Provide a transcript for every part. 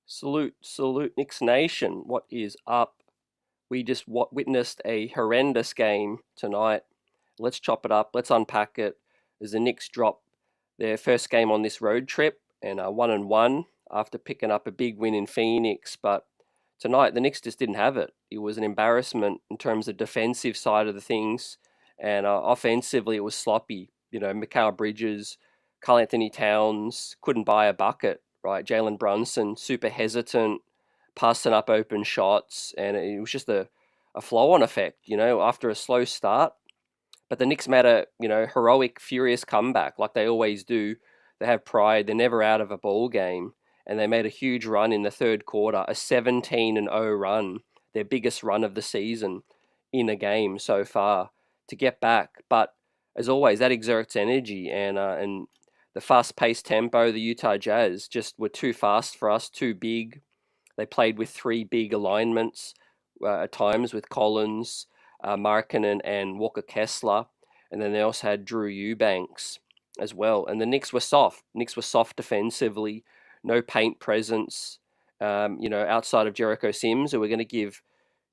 Salute, Knicks Nation. What is up? We just witnessed a horrendous game tonight. Let's chop it up. Let's unpack it. As the Knicks drop their first game on this road trip and are 1-1 after picking up a big win in Phoenix. But tonight, the Knicks just didn't have it. It was an embarrassment in terms of defensive side of the things, and offensively, it was sloppy. Mikal Bridges, Karl Anthony Towns couldn't buy a bucket, right? Jalen Brunson, super hesitant, passing up open shots, and it was just a flow-on effect, after a slow start. But the Knicks made a, heroic, furious comeback like they always do. They have pride. They're never out of a ball game, and they made a huge run in the third quarter, a 17-0 run, their biggest run of the season in a game so far to get back. But as always, that exerts energy, and the fast-paced tempo, the Utah Jazz just were too fast for us, too big. They played with three big alignments at times with Collins, Markkanen, and Walker Kessler, and then they also had Drew Eubanks as well. And the Knicks were soft. Knicks were soft defensively, no paint presence. Outside of Jericho Sims, who we're going to give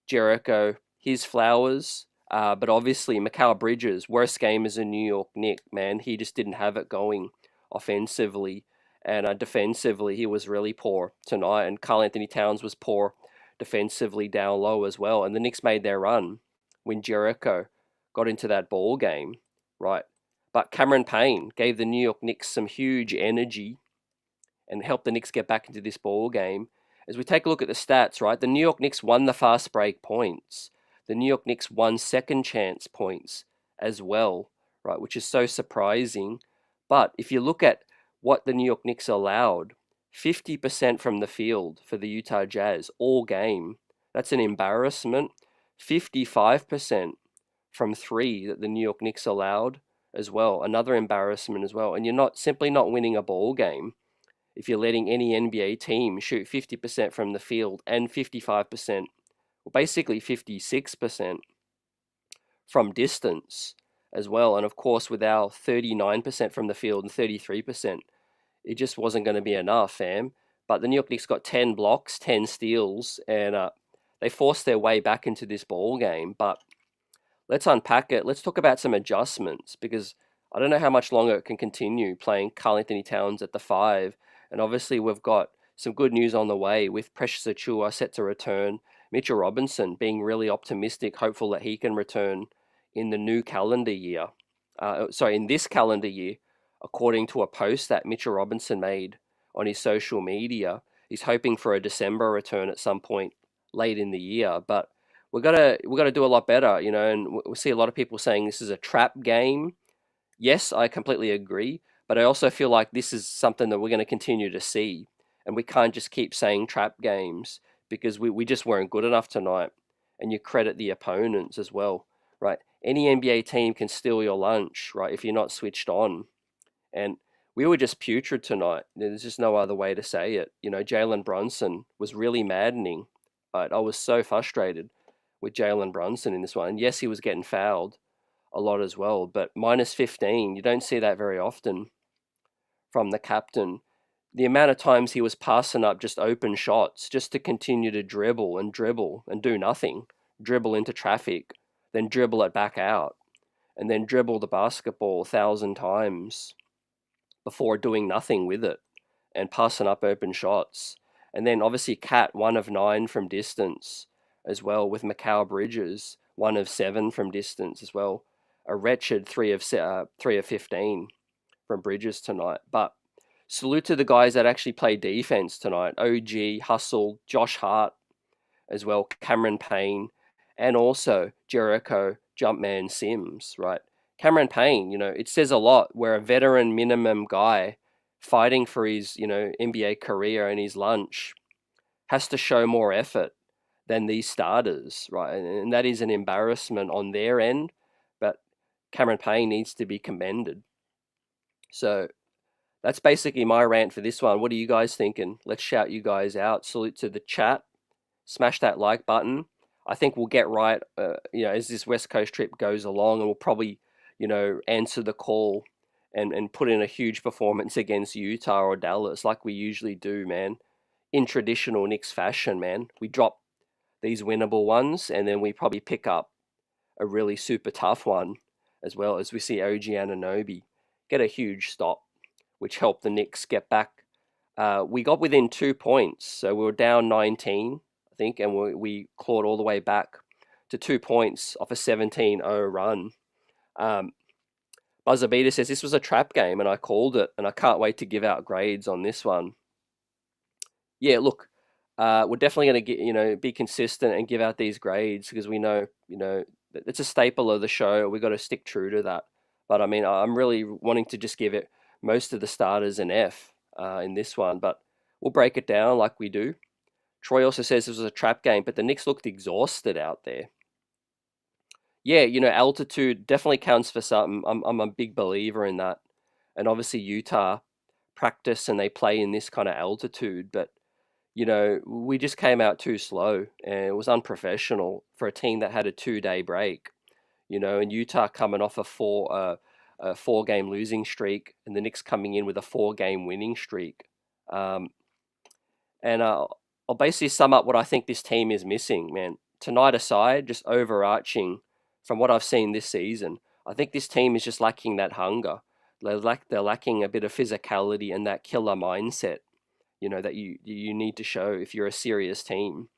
Jericho his flowers. But obviously, Mikal Bridges, worst game as a New York Knick, man. He just didn't have it going offensively. And defensively, he was really poor tonight. And Karl Anthony Towns was poor defensively down low as well. And the Knicks made their run when Jericho got into that ball game, right? But Cameron Payne gave the New York Knicks some huge energy and helped the Knicks get back into this ball game. As we take a look at the stats, right, the New York Knicks won the fast break points. The New York Knicks won second chance points as well, right, which is so surprising. But if you look at what the New York Knicks allowed, 50% from the field for the Utah Jazz all game. That's an embarrassment. 55% from three that the New York Knicks allowed as well. Another embarrassment as well. And you're simply not winning a ball game if you're letting any NBA team shoot 50% from the field and 55%, well, basically 56% from distance as well. And of course, with our 39% from the field and 33%, it just wasn't going to be enough, fam. But the New York Knicks got 10 blocks, 10 steals, and they forced their way back into this ball game. But let's unpack it. Let's talk about some adjustments, because I don't know how much longer it can continue playing Karl Anthony Towns at the 5. And obviously, we've got some good news on the way with Precious Achiuwa set to return. Mitchell Robinson being really optimistic, hopeful that he can return in the new calendar year. In this calendar year, according to a post that Mitchell Robinson made on his social media. He's hoping for a December return at some point late in the year. But we gotta do a lot better, and we see a lot of people saying this is a trap game. Yes, I completely agree, but I also feel like this is something that we're going to continue to see, and we can't just keep saying trap games, because we just weren't good enough tonight. And you credit the opponents as well, right? Any NBA team can steal your lunch, right, if you're not switched on. And we were just putrid tonight. There's just no other way to say it. Jalen Brunson was really maddening. I was so frustrated with Jalen Brunson in this one. And yes, he was getting fouled a lot as well, but minus 15, you don't see that very often from the captain. The amount of times he was passing up just open shots just to continue to dribble and do nothing, dribble into traffic, then dribble it back out, and then dribble the basketball 1,000 times before doing nothing with it and passing up open shots. And then obviously Cat, 1 of 9 from distance as well, with Mikal Bridges, 1 of 7 from distance as well. A wretched 3 of 15 from Bridges tonight. But salute to the guys that actually play defense tonight. OG, Hustle, Josh Hart as well, Cameron Payne, and also Jericho, Jumpman Sims, right? Cameron Payne, it says a lot. We're a veteran minimum guy fighting for his, NBA career, and his lunch has to show more effort than these starters, right? And that is an embarrassment on their end, but Cameron Payne needs to be commended. So that's basically my rant for this one. What are you guys thinking? Let's shout you guys out. Salute to the chat. Smash that like button. I think we'll get right, as this West Coast trip goes along, and we'll probably, answer the call and put in a huge performance against Utah or Dallas like we usually do, man, in traditional Knicks fashion, man. We drop these winnable ones, and then we probably pick up a really super tough one, as well as we see OG Anunoby get a huge stop, which helped the Knicks get back. We got within 2 points, so we were down 19, I think, and we clawed all the way back to 2 points off a 17-0 run. Buzzer Beater says this was a trap game, and I called it, and I can't wait to give out grades on this one. Yeah, look, we're definitely going to get be consistent and give out these grades because we know it's a staple of the show. We've got to stick true to that. But I mean, I'm really wanting to just give it most of the starters an F in this one, but we'll break it down like we do. Troy also says this was a trap game, but the Knicks looked exhausted out there. Yeah, altitude definitely counts for something. I'm a big believer in that. And obviously Utah practice and they play in this kind of altitude, but we just came out too slow and it was unprofessional for a team that had a 2-day break. And Utah coming off a 4-game losing streak, and the Knicks coming in with a 4-game winning streak. And I'll basically sum up what I think this team is missing, man. Tonight aside, just overarching from what I've seen this season, I think this team is just lacking that hunger. They're lacking a bit of physicality and that killer mindset, that you need to show if you're a serious team.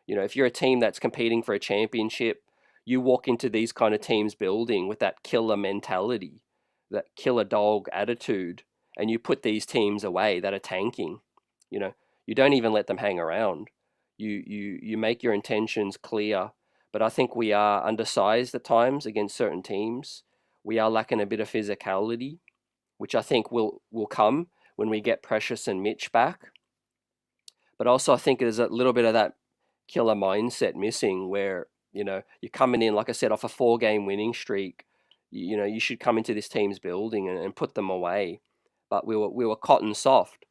If you're a team that's competing for a championship, you walk into these kind of teams building with that killer mentality, that killer dog attitude, and you put these teams away that are tanking. You don't even let them hang around. You make your intentions clear. But I think we are undersized at times against certain teams. We are lacking a bit of physicality, which I think will come when we get Precious and Mitch back. But also I think there's a little bit of that killer mindset missing where, you're coming in, like I said, off a 4-game winning streak. You should come into this team's building and put them away. But we were cotton soft,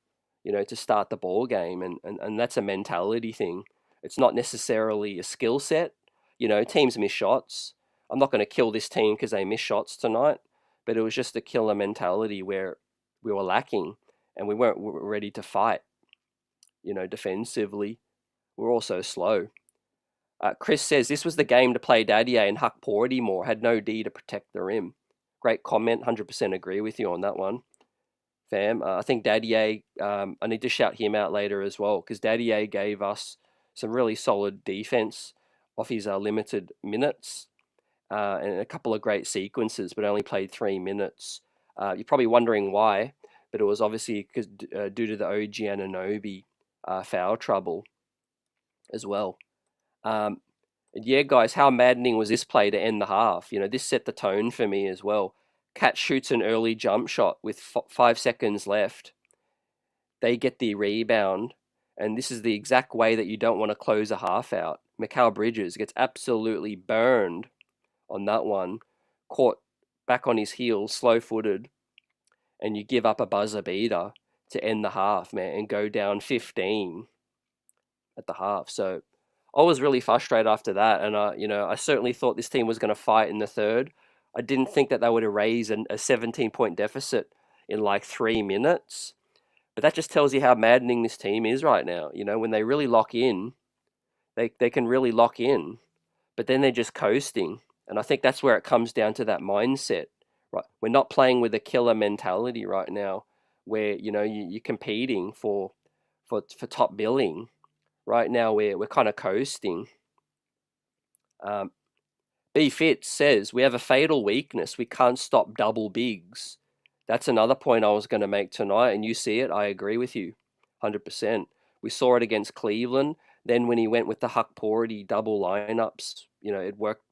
to start the ball game, and that's a mentality thing. It's not necessarily a skill set. Teams miss shots. I'm not going to kill this team because they miss shots tonight, but it was just a killer mentality where we were lacking and we weren't ready to fight. Defensively, we're also slow. Chris says this was the game to play Dadier and Huck Porty more. Had no D to protect the rim. Great comment. 100% agree with you on that one, fam. I think Dadier, I need to shout him out later as well because Dadier gave us some really solid defense off his limited minutes and a couple of great sequences, but only played 3 minutes. You're probably wondering why, but it was obviously because due to the OG Anunoby foul trouble as well. Yeah, guys, how maddening was this play to end the half? This set the tone for me as well. Cat shoots an early jump shot with 5 seconds left. They get the rebound, and this is the exact way that you don't want to close a half out. Mikal Bridges gets absolutely burned on that one, caught back on his heels, slow-footed, and you give up a buzzer beater to end the half, man, and go down 15 at the half. So I was really frustrated after that, and I certainly thought this team was going to fight in the third. I didn't think that they would erase a 17-point deficit in like 3 minutes. But that just tells you how maddening this team is right now. When they really lock in, they can really lock in, but then they're just coasting. And I think that's where it comes down to that mindset, right? We're not playing with a killer mentality right now where, you're competing for top billing. Right now we're kind of coasting. B Fit says we have a fatal weakness. We can't stop double bigs. That's another point I was going to make tonight, and you see it. I agree with you, 100%. We saw it against Cleveland. Then when he went with the Huck Porty double lineups, it worked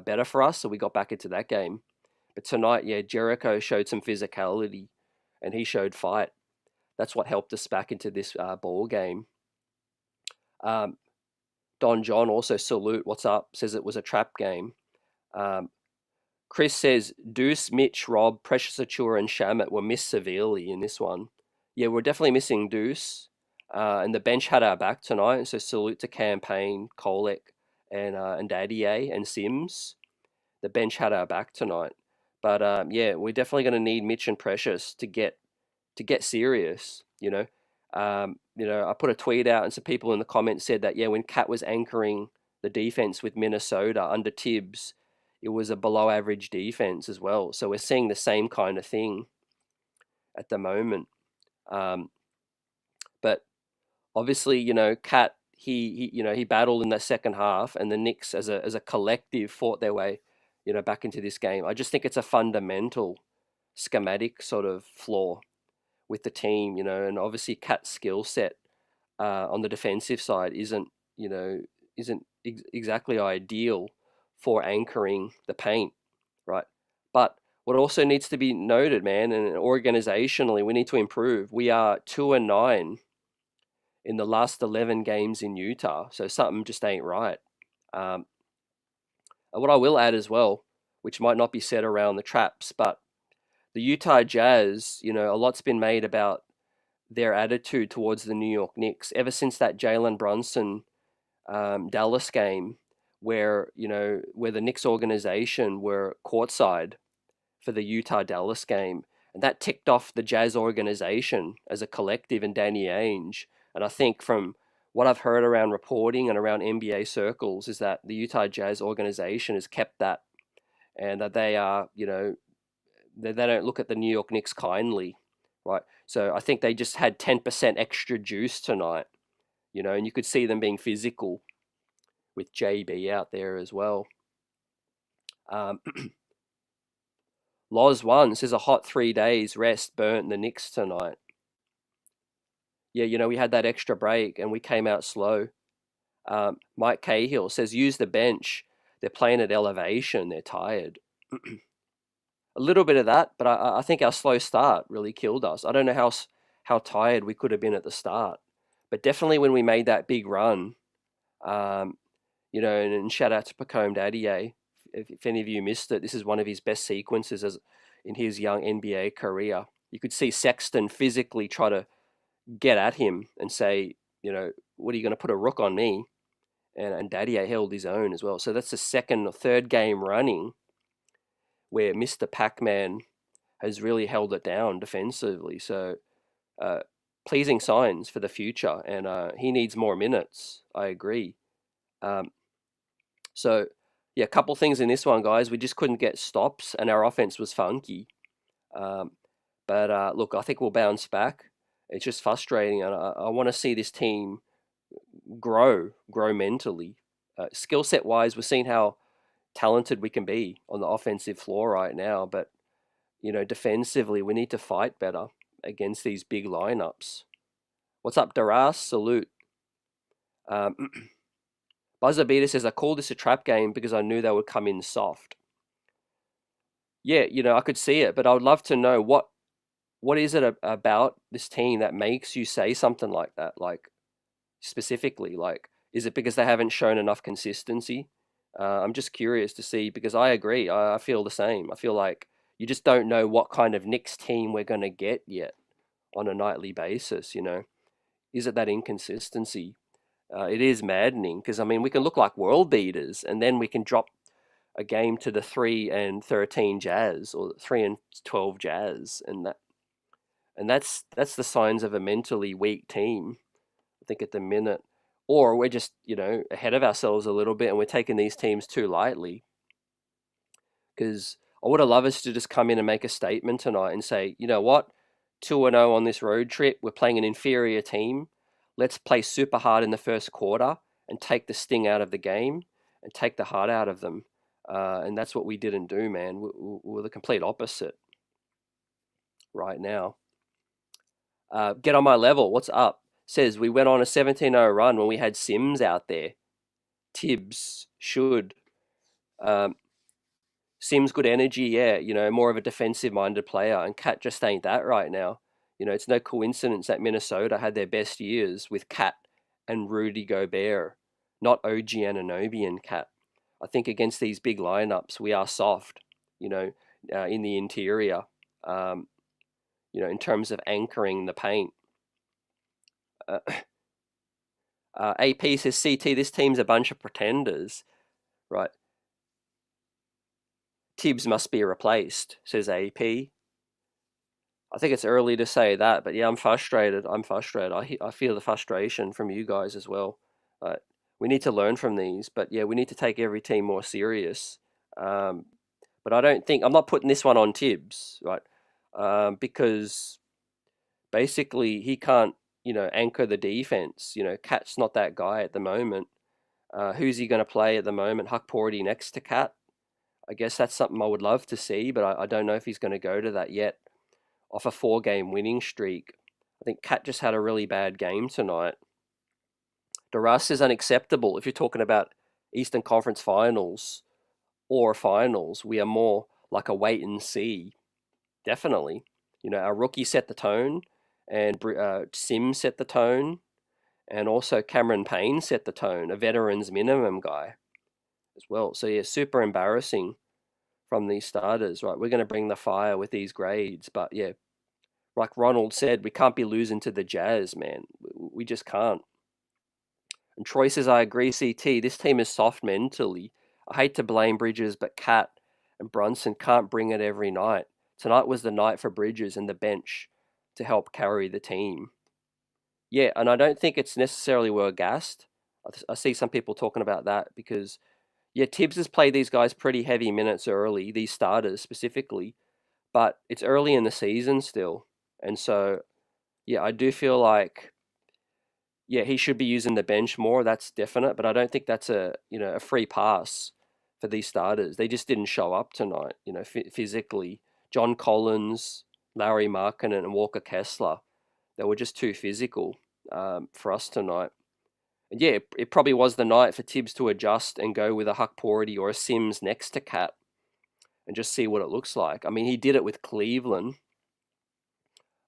better for us, so we got back into that game. But tonight, yeah, Jericho showed some physicality, and he showed fight. That's what helped us back into this ball game. Don John also salute. What's up? Says it was a trap game. Chris says Deuce, Mitch, Rob, Precious Achua, and Shamet were missed severely in this one. Yeah, we're definitely missing Deuce, and the bench had our back tonight. So salute to Campaign, Kolek, and Dadier and Sims. The bench had our back tonight. But yeah, we're definitely going to need Mitch and Precious to get serious. I put a tweet out and some people in the comments said that, yeah, when Cat was anchoring the defense with Minnesota under Tibbs, it was a below average defense as well. So we're seeing the same kind of thing at the moment. But obviously, Cat, he battled in that second half, and the Knicks as a collective fought their way, back into this game. I just think it's a fundamental schematic sort of flaw with the team, and obviously Cat's skill set on the defensive side isn't exactly ideal for anchoring the paint, right? But what also needs to be noted, man, and organizationally, we need to improve. We are 2-9 in the last 11 games in Utah, so something just ain't right. And what I will add as well, which might not be said around the Traps, but the Utah Jazz, a lot's been made about their attitude towards the New York Knicks ever since that Jalen Brunson Dallas game, where the Knicks organization were courtside for the Utah Dallas game, and that ticked off the Jazz organization as a collective and Danny Ainge. And I think from what I've heard around reporting and around NBA circles is that the Utah Jazz organization has kept that, and that they are, they don't look at the New York Knicks kindly, right? So I think they just had 10% extra juice tonight, and you could see them being physical with JB out there as well. Loz One says a hot 3 days rest burnt the Knicks tonight. Yeah, we had that extra break and we came out slow. Mike Cahill says use the bench. They're playing at elevation. They're tired. A little bit of that, but I think our slow start really killed us. I don't know how tired we could have been at the start, but definitely when we made that big run, and shout out to Pacome Daddier. If any of you missed it, this is one of his best sequences in his young NBA career. You could see Sexton physically try to get at him and say, what are you going to put a rook on me? And Daddier held his own as well. So that's the second or third game running where Mr. Pac-Man has really held it down defensively. So pleasing signs for the future. And he needs more minutes. I agree. So, yeah, a couple things in this one, guys. We just couldn't get stops, and our offense was funky. But look, I think we'll bounce back. It's just frustrating, and I want to see this team grow mentally. Skill set wise, we're seeing how talented we can be on the offensive floor right now. But defensively, we need to fight better against these big lineups. What's up, Daras? Salute. Buzzer Beater says, I called this a trap game because I knew they would come in soft. Yeah, I could see it, but I would love to know what is it about this team that makes you say something like that? Like, specifically, like, is it because they haven't shown enough consistency? I'm just curious to see, because I agree. I feel the same. I feel like you just don't know what kind of Knicks team we're going to get yet on a nightly basis, Is it that inconsistency? It is maddening because, we can look like world beaters and then we can drop a game to the 3-13 Jazz or 3-12 Jazz, and that's the signs of a mentally weak team, I think, at the minute. Or we're just, ahead of ourselves a little bit and we're taking these teams too lightly. Because I would have loved us to just come in and make a statement tonight and say, you know what, 2-0 on this road trip, we're playing an inferior team. Let's play super hard in the first quarter and take the sting out of the game and take the heart out of them. And that's what we didn't do, man. We're the complete opposite right now. Get on my level. What's up? Says we went on a 17-0 run when we had Sims out there. Tibbs should. Sims good energy, yeah. More of a defensive-minded player, and Cat just ain't that right now. It's no coincidence that Minnesota had their best years with Cat and Rudy Gobert, not OG Anunoby and Cat. I think against these big lineups, we are soft, in the interior, in terms of anchoring the paint. AP says, CT, this team's a bunch of pretenders, right? Tibbs must be replaced, says AP. I think it's early to say that, but yeah, I'm frustrated. I'm frustrated. I feel the frustration from you guys as well. Uh, we need to learn from these, but yeah, we need to take every team more serious. Um, but I don't think I'm not putting this one on Tibbs, right? Because basically he can't, anchor the defense. Cat's not that guy at the moment. Who's he going to play at the moment? Huck Porty next to Cat. I guess that's something I would love to see, but I don't know if he's going to go to that yet. Off a 4-game winning streak, I think Cat just had a really bad game tonight. DeRuss is unacceptable. If you're talking about Eastern Conference Finals or finals, we are more like a wait and see. Definitely. Our rookie set the tone, and Sim set the tone, and also Cameron Payne set the tone, a veteran's minimum guy as well. So yeah, super embarrassing from these starters, right? We're going to bring the fire with these grades, but yeah, like Ronald said, we can't be losing to the Jazz, man. We just can't. And Troy says, I agree, CT. This team is soft mentally. I hate to blame Bridges, but Cat and Brunson can't bring it every night. Tonight was the night for Bridges and the bench to help carry the team. Yeah, and I don't think it's necessarily we're gassed. I see some people talking about that because, yeah, Tibbs has played these guys pretty heavy minutes early, these starters specifically, but it's early in the season still. And so, yeah, I do feel like, yeah, he should be using the bench more. That's definite, but I don't think that's a free pass for these starters. They just didn't show up tonight, physically. John Collins, Larry Markkinen, and Walker Kessler, they were just too physical for us tonight. And yeah, it probably was the night for Tibbs to adjust and go with a Huck Porty or a Sims next to Cat and just see what it looks like. I mean, he did it with Cleveland.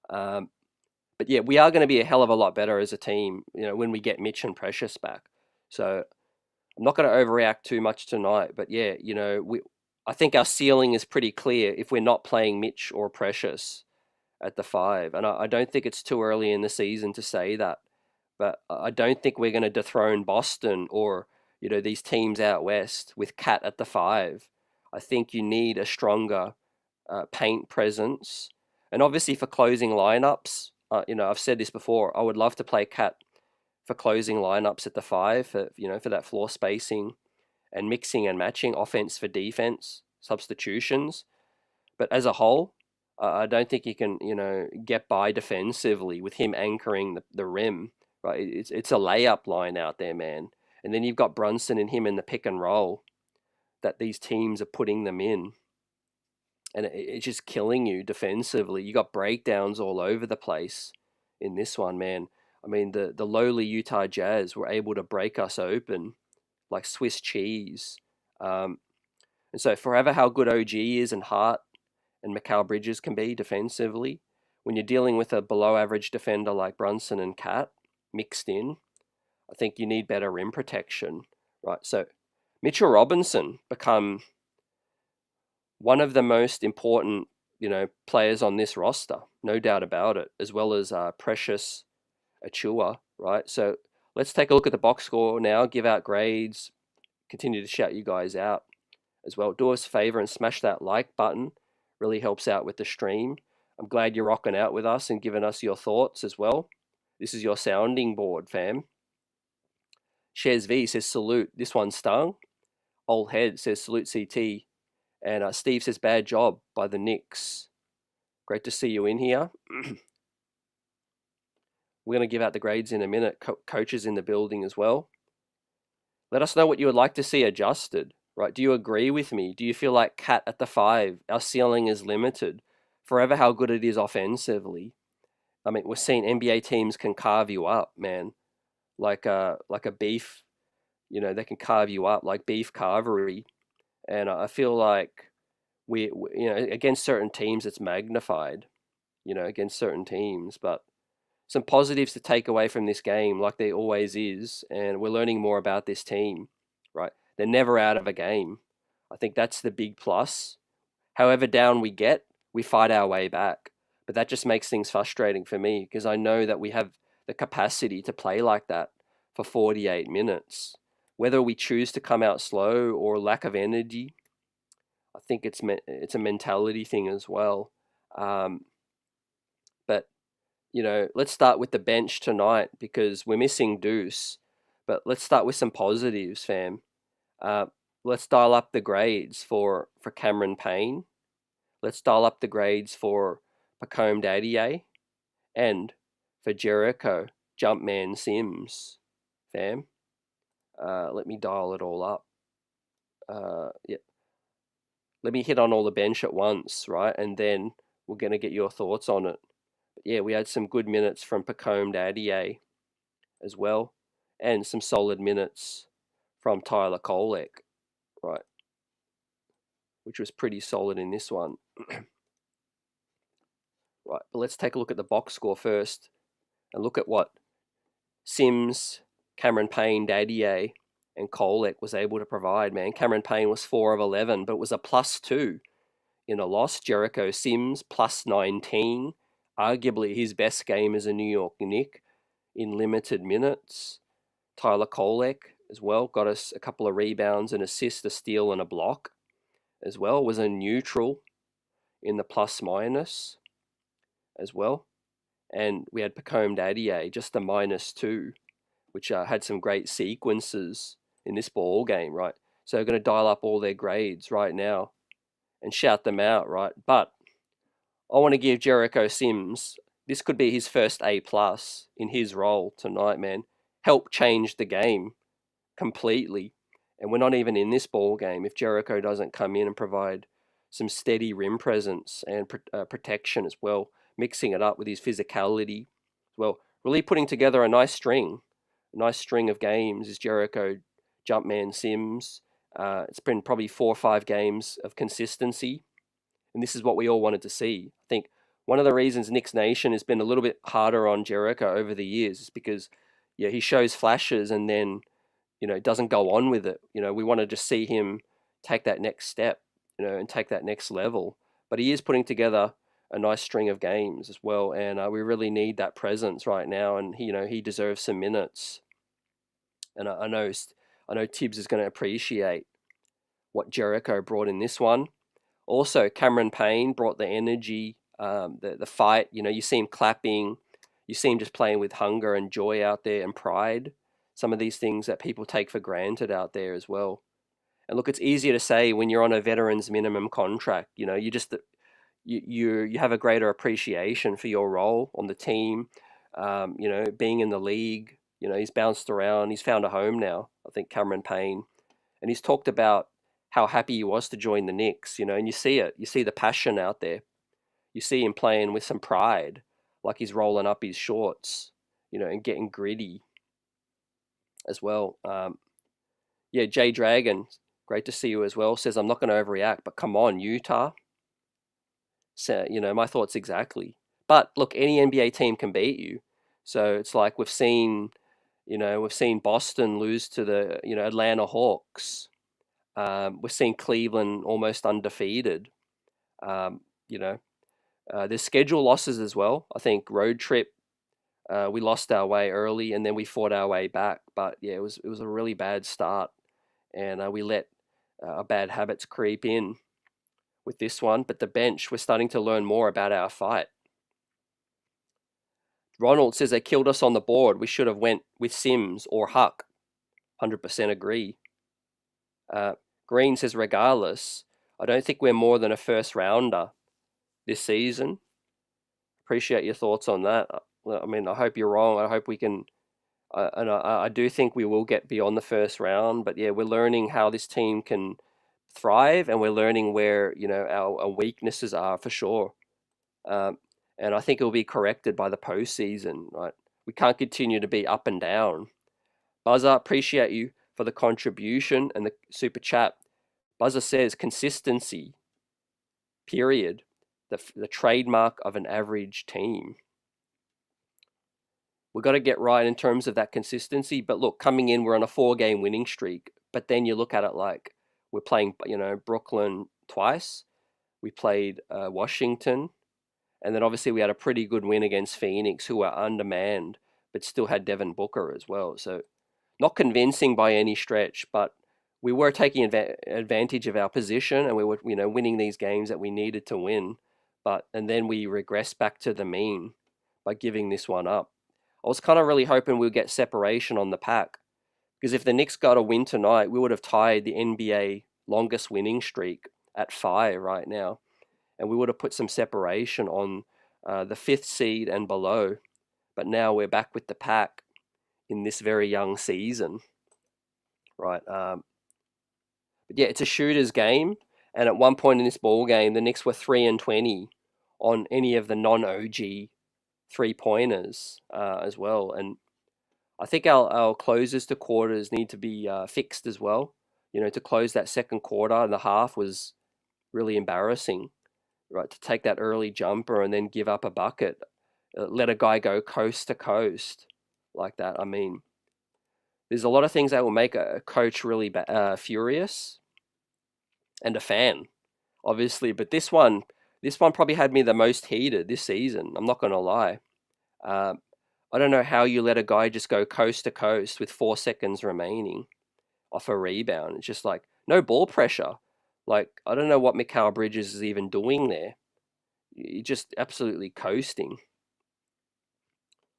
But yeah, we are going to be a hell of a lot better as a team, when we get Mitch and Precious back. So I'm not going to overreact too much tonight. But yeah, I think our ceiling is pretty clear if we're not playing Mitch or Precious at the 5. And I don't think it's too early in the season to say that. But I don't think we're going to dethrone Boston or, these teams out west with Cat at the 5. I think you need a stronger paint presence. And obviously for closing lineups, I've said this before, I would love to play Cat for closing lineups at the 5 for that floor spacing and mixing and matching offense for defense substitutions. But as a whole, I don't think you can, get by defensively with him anchoring the rim. Right, it's a layup line out there, man. And then you've got Brunson and him in the pick and roll that these teams are putting them in, and it's just killing you defensively. You got breakdowns all over the place in this one, man. I mean, the lowly Utah Jazz were able to break us open like Swiss cheese. And so forever how good OG is and Hart and Mikal Bridges can be defensively, when you're dealing with a below average defender like Brunson and Cat mixed in, I think you need better rim protection, right? So Mitchell Robinson become one of the most important, players on this roster, no doubt about it, as well as Precious Achua, right? So let's take a look at the box score now, give out grades, continue to shout you guys out as well. Do us a favor and smash that like button. Really helps out with the stream. I'm glad you're rocking out with us and giving us your thoughts as well. This is your sounding board, fam. Shez V says salute. This one stung. Old Head says salute CT. And Steve says bad job by the Knicks. Great to see you in here. We're going to give out the grades in a minute. Coaches in the building as well. Let us know what you would like to see adjusted, right? Do you agree with me? Do you feel like Cat at the 5, our ceiling is limited? Forever how good it is offensively. I mean, we're seeing NBA teams can carve you up, man. Like a beef, they can carve you up like beef carvery. And I feel like we against certain teams it's magnified, against certain teams. But some positives to take away from this game, like there always is, and we're learning more about this team, right? They're never out of a game. I think that's the big plus. However down we get, we fight our way back. But that just makes things frustrating for me because I know that we have the capacity to play like that for 48 minutes. Whether we choose to come out slow or lack of energy, I think it's a mentality thing as well. let's start with the bench tonight because we're missing Deuce. But let's start with some positives, fam. Uh, let's dial up the grades for Cameron Payne. Let's dial up the grades for Pacome Dadier and for Jericho Jumpman Sims, fam. Let me dial it all up. Yeah. Let me hit on all the bench at once, right? And then we're going to get your thoughts on it. But yeah, we had some good minutes from Pacome Dadier as well, and some solid minutes from Tyler Kolek, right? Which was pretty solid in this one. Right, but let's take a look at the box score first and look at what Sims, Cameron Payne, Dadier, and Kolek was able to provide, man. Cameron Payne was 4 of 11, but was a +2 in a loss. Jericho Sims, +19. Arguably his best game as a New York Knick in limited minutes. Tyler Kolek as well got us a couple of rebounds, an assist, a steal, and a block as well. Was a neutral in the +- as well. And we had Pacome Dadier, just a -2, which had some great sequences in this ball game, right? So we're going to dial up all their grades right now and shout them out, right? But I want to give Jericho Sims, this could be his first A+ in his role tonight, man. Help change the game completely. And we're not even in this ball game if Jericho doesn't come in and provide some steady rim presence and protection as well, mixing it up with his physicality as well. Really putting together a nice string of games is Jericho Jumpman Sims. It's been probably 4 or 5 games of consistency, and this is what we all wanted to see. I think one of the reasons Knicks Nation has been a little bit harder on Jericho over the years is because, yeah, he shows flashes and then, doesn't go on with it. We want to just see him take that next step, and take that next level. But he is putting together a nice string of games as well, and we really need that presence right now. And he deserves some minutes. And I know Tibbs is going to appreciate what Jericho brought in this one. Also, Cameron Payne brought the energy, the fight. You see him clapping, you see him just playing with hunger and joy out there and pride. Some of these things that people take for granted out there as well. And look, it's easier to say when you're on a veteran's minimum contract. You just you have a greater appreciation for your role on the team. Being in the league. He's bounced around. He's found a home now. I think Cameron Payne, and he's talked about how happy he was to join the Knicks. And you see it. You see the passion out there. You see him playing with some pride, like he's rolling up his shorts, and getting gritty as well. Yeah, Jay Dragon, great to see you as well. Says I'm not going to overreact, but come on, Utah. So my thoughts exactly. But look, any NBA team can beat you. So it's like we've seen Boston lose to the Atlanta Hawks. We've seen Cleveland almost undefeated. There's schedule losses as well. I think road trip, we lost our way early and then we fought our way back. But yeah, it was a really bad start, and we let bad habits creep in with this one. But the bench, we're starting to learn more about our fight. Ronald says they killed us on the board. We should have went with Sims or Huck. 100% agree. Green says regardless, I don't think we're more than a first rounder this season. Appreciate your thoughts on that. I mean, I hope you're wrong. I hope we can. And I do think we will get beyond the first round. But yeah, we're learning how this team can thrive, and we're learning where our weaknesses are for sure. And I think it will be corrected by the postseason. Right? We can't continue to be up and down. Buzzer, appreciate you for the contribution and the super chat. Buzzer says consistency. Period. The trademark of an average team. We've got to get right in terms of that consistency. But look, coming in, we're on a 4-game winning streak. But then you look at it like we're playing, Brooklyn twice. We played Washington. And then obviously we had a pretty good win against Phoenix, who were undermanned, but still had Devin Booker as well. So not convincing by any stretch, but we were taking advantage of our position, and we were, winning these games that we needed to win. And then we regressed back to the mean. by giving this one up. I was kind of really hoping we'd get separation on the pack, because if the Knicks got a win tonight, we would have tied the NBA longest winning streak at 5 right now, and we would have put some separation on the 5th seed and below. But now we're back with the pack in this very young season, right? But yeah, it's a shooter's game, and at one point in this ball game, the Knicks were 3-20 on any of the non-OG 3-pointers as well, and I think our closes to quarters need to be fixed as well. To close that second quarter and the half was really embarrassing, right? To take that early jumper and then give up a bucket, let a guy go coast to coast like that. I mean, there's a lot of things that will make a coach really furious, and a fan, obviously. But this one probably had me the most heated this season. I'm not gonna lie. I don't know how you let a guy just go coast to coast with 4 seconds remaining off a rebound. It's just like no ball pressure. Like, I don't know what Mikal Bridges is even doing there. You're just absolutely coasting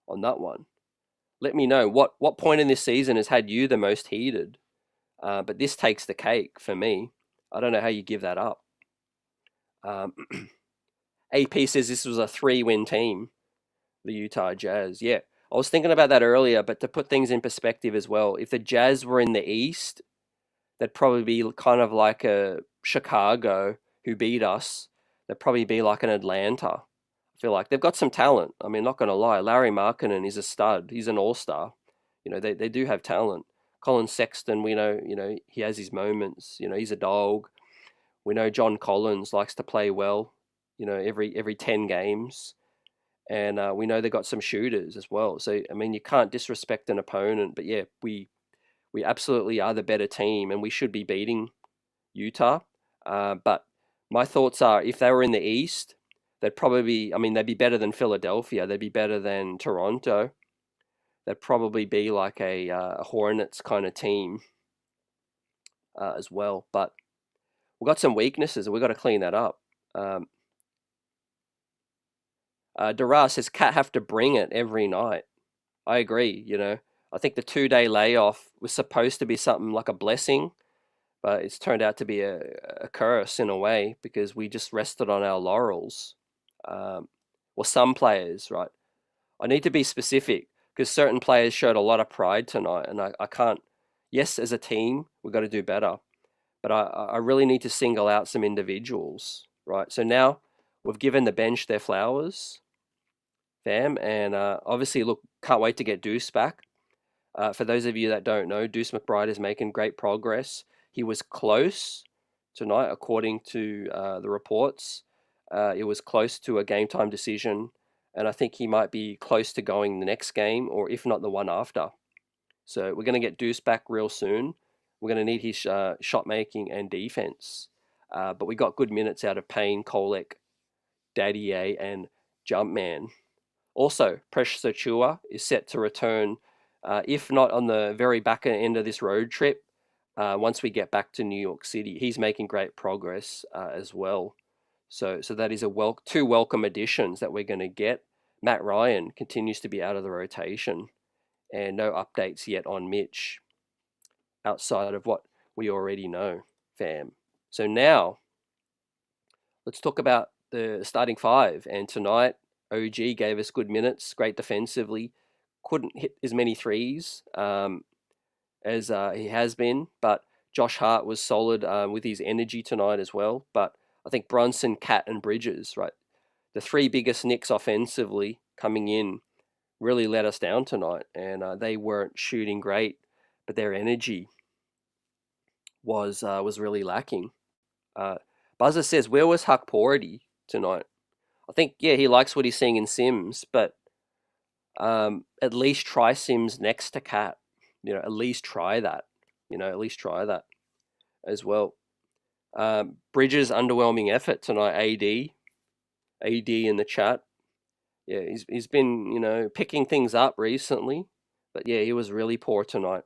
on that one. Let me know what point in this season has had you the most heated. But this takes the cake for me. I don't know how you give that up. AP says this was a 3-win team, the Utah Jazz. Yeah, I was thinking about that earlier, but to put things in perspective as well, if the Jazz were in the East, they'd probably be kind of like a Chicago who beat us. They'd probably be like an Atlanta. I feel like they've got some talent. I mean, not going to lie, Larry Markkinen is a stud. He's an all-star. They do have talent. Colin Sexton, we know, he has his moments. He's a dog. We know John Collins likes to play well, every 10 games. And we know they got some shooters as well. So, I mean, you can't disrespect an opponent. But yeah, we absolutely are the better team, and we should be beating Utah. But my thoughts are, if they were in the East, they'd be better than Philadelphia. They'd be better than Toronto. They'd probably be like a Hornets kind of team as well. But we've got some weaknesses, and we've got to clean that up. Dara says, Cat have to bring it every night. I agree, I think the 2-day layoff was supposed to be something like a blessing, but it's turned out to be a curse in a way, because we just rested on our laurels. Well, some players, right? I need to be specific, because certain players showed a lot of pride tonight, and I can't. Yes, as a team, we've got to do better, but I really need to single out some individuals, right? So now we've given the bench their flowers, fam, and obviously, look, can't wait to get Deuce back. For those of you that don't know, Deuce McBride is making great progress. He was close tonight, according to the reports. It was close to a game time decision, and I think he might be close to going the next game, or if not the one after. So we're going to get Deuce back real soon. We're going to need his shot making and defense. But we got good minutes out of Payne, Kolek, Daddy A, and Jumpman. Also, Precious Achua is set to return, if not on the very back end of this road trip, once we get back to New York City. He's making great progress as well. So that is two welcome additions that we're going to get. Matt Ryan continues to be out of the rotation, and no updates yet on Mitch outside of what we already know, fam. So now, let's talk about the starting 5. And tonight, OG gave us good minutes, great defensively. Couldn't hit as many threes as he has been, but Josh Hart was solid with his energy tonight as well. But I think Brunson, Cat, and Bridges, right, the 3 biggest Knicks offensively coming in, really let us down tonight, and they weren't shooting great, but their energy was really lacking. Buzzer says, where was Huck Porty tonight? I think, yeah, he likes what he's seeing in Sims, but at least try Sims next to Cat. At least try that. At least try that as well. Bridges' underwhelming effort tonight. AD in the chat. Yeah, he's been picking things up recently, but yeah, he was really poor tonight.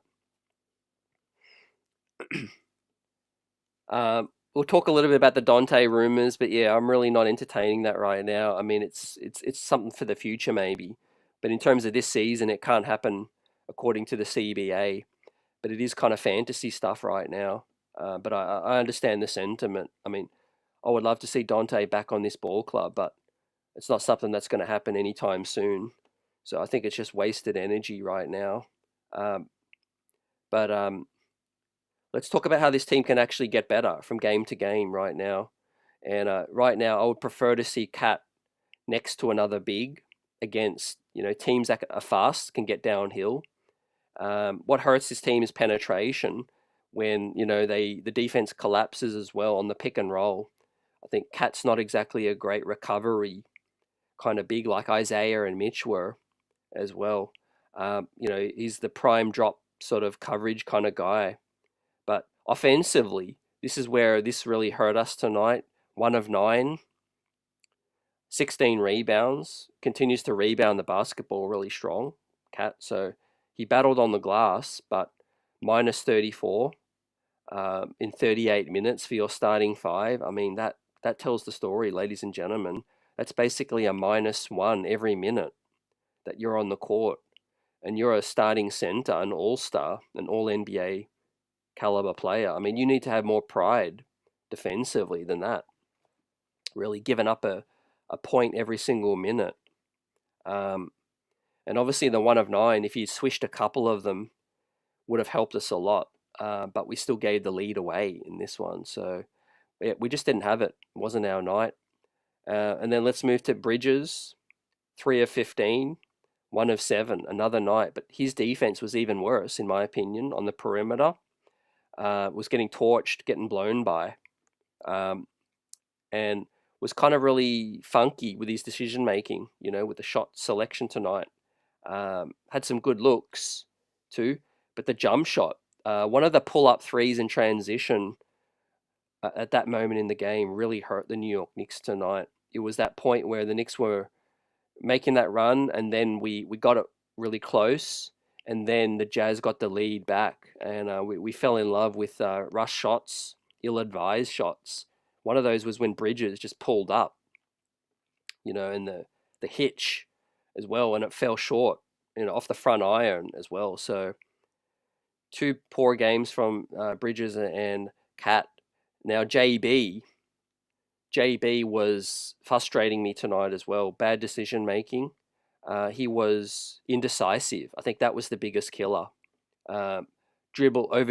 we'll talk a little bit about the Dante rumors, but yeah, I'm really not entertaining that right now. I mean, it's something for the future maybe, but in terms of this season, it can't happen according to the CBA. But it is kind of fantasy stuff right now. But I understand the sentiment. I mean, I would love to see Dante back on this ball club, but it's not something that's going to happen anytime soon. So I think it's just wasted energy right now. Um, but let's talk about how this team can actually get better from game to game right now. And right now, I would prefer to see Cat next to another big against teams that are fast, can get downhill. What hurts this team is penetration when the defense collapses as well on the pick and roll. I think Cat's not exactly a great recovery kind of big like Isaiah and Mitch were as well. He's the prime drop sort of coverage kind of guy. But offensively, this is where this really hurt us tonight. 1 of 9, 16 rebounds, continues to rebound the basketball really strong, Cat. So he battled on the glass, but minus 34 in 38 minutes for your starting five. I mean, that tells the story, ladies and gentlemen. That's basically a -1 every minute that you're on the court. And you're a starting center, an all-star, an all-NBA caliber player. I mean, you need to have more pride defensively than that. Really giving up a point every single minute. Um, and obviously the 1 of 9, if you swished a couple of them, would have helped us a lot. But we still gave the lead away in this one. So yeah, we just didn't have it. It wasn't our night. And then let's move to Bridges. 3 of 15, 1 of 7, another night. But his defense was even worse, in my opinion, on the perimeter. Was getting torched, getting blown by. And was kind of really funky with his decision making, with the shot selection tonight. Had some good looks too, but the jump shot, one of the pull-up threes in transition at that moment in the game really hurt the New York Knicks tonight. It was that point where the Knicks were making that run, and then we got it really close, and then the Jazz got the lead back, and we fell in love with rush shots, ill-advised shots. One of those was when Bridges just pulled up, and the hitch as well, and it fell short, off the front iron as well. So 2 poor games from Bridges and Cat. Now JB was frustrating me tonight as well. Bad decision making. He was indecisive. I think that was the biggest killer. Over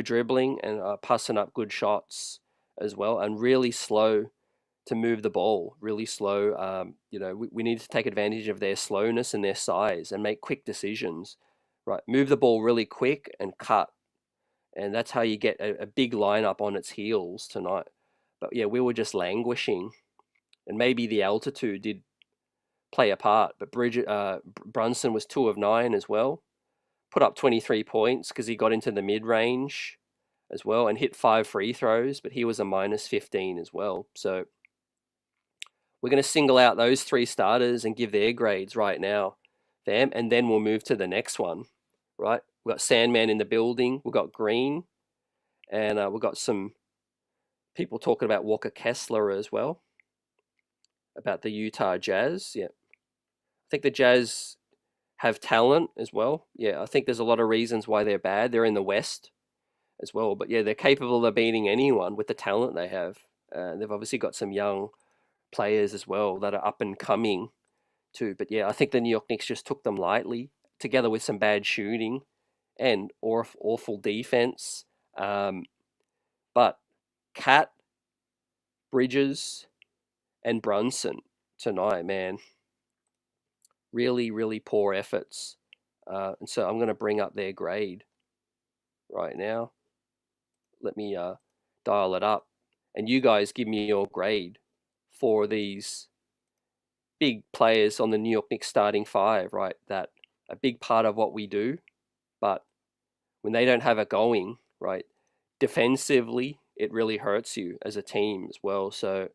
dribbling and passing up good shots as well, and really slow to move the ball. Really slow. We need to take advantage of their slowness and their size and make quick decisions. Right, move the ball really quick and cut, and that's how you get a big lineup on its heels tonight. But yeah, we were just languishing, and maybe the altitude did play a part. But Brunson was 2 of 9 as well. Put up 23 points because he got into the mid-range as well and hit 5 free throws, but he was a -15 as well. So we're going to single out those 3 starters and give their grades right now, fam, and then we'll move to the next one, right? We've got Sandman in the building. We've got Green, and we've got some people talking about Walker Kessler as well, about the Utah Jazz. Yeah, I think the Jazz have talent as well. Yeah, I think there's a lot of reasons why they're bad. They're in the West as well, but yeah, they're capable of beating anyone with the talent they have. They've obviously got some young players as well that are up and coming too. But yeah, I think the New York Knicks just took them lightly, together with some bad shooting and awful defense. But Cat, Bridges, and Brunson tonight, man, really, really poor efforts. And so I'm going to bring up their grade right now. Let me dial it up. And you guys give me your grade for these big players on the New York Knicks starting five, right? That a big part of what we do. But when they don't have it going, right, defensively, it really hurts you as a team as well. So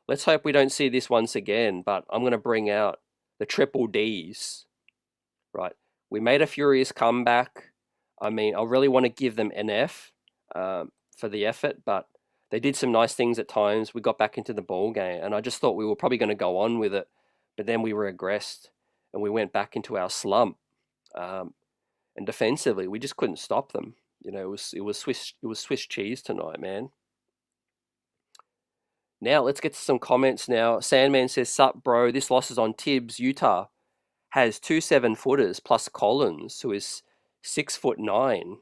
let's hope we don't see this once again. But I'm going to bring out the triple Ds, right? We made a furious comeback. I mean, I really want to give them an F for the effort, but They did some nice things at times. We got back into the ball game, and I just thought we were probably going to go on with it, but then we regressed and we went back into our slump. Um, and defensively, we just couldn't stop them. Swiss cheese tonight, man. Now let's get to some comments. Now Sandman says, "Sup, bro? This loss is on Tibbs. Utah has 2 7-footers plus Collins, who is 6'9".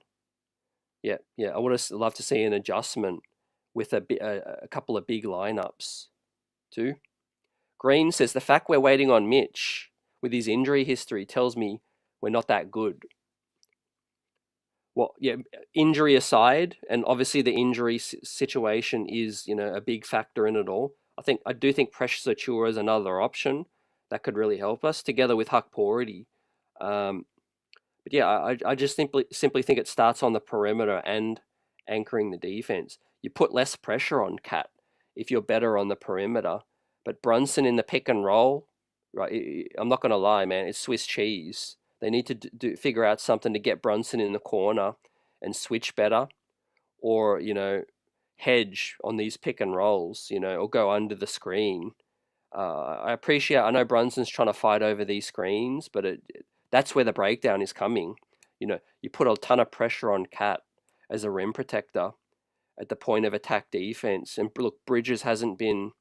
Yeah, yeah. I would have loved to see an adjustment with a couple of big lineups too." Green says, "The fact we're waiting on Mitch with his injury history tells me we're not that good." Well, yeah, injury aside, and obviously the injury situation is, a big factor in it all. I do think Precious Achiuwa is another option that could really help us together with Huck Pority. But yeah, I just simply think it starts on the perimeter and anchoring the defense. You put less pressure on Cat if you're better on the perimeter. But Brunson in the pick and roll, right? I'm not gonna lie, man, it's Swiss cheese. They need to figure out something to get Brunson in the corner and switch better, or hedge on these pick and rolls, or go under the screen. I know Brunson's trying to fight over these screens, but that's where the breakdown is coming. You put a ton of pressure on Cat as a rim protector at the point of attack defense, and look, Bridges hasn't been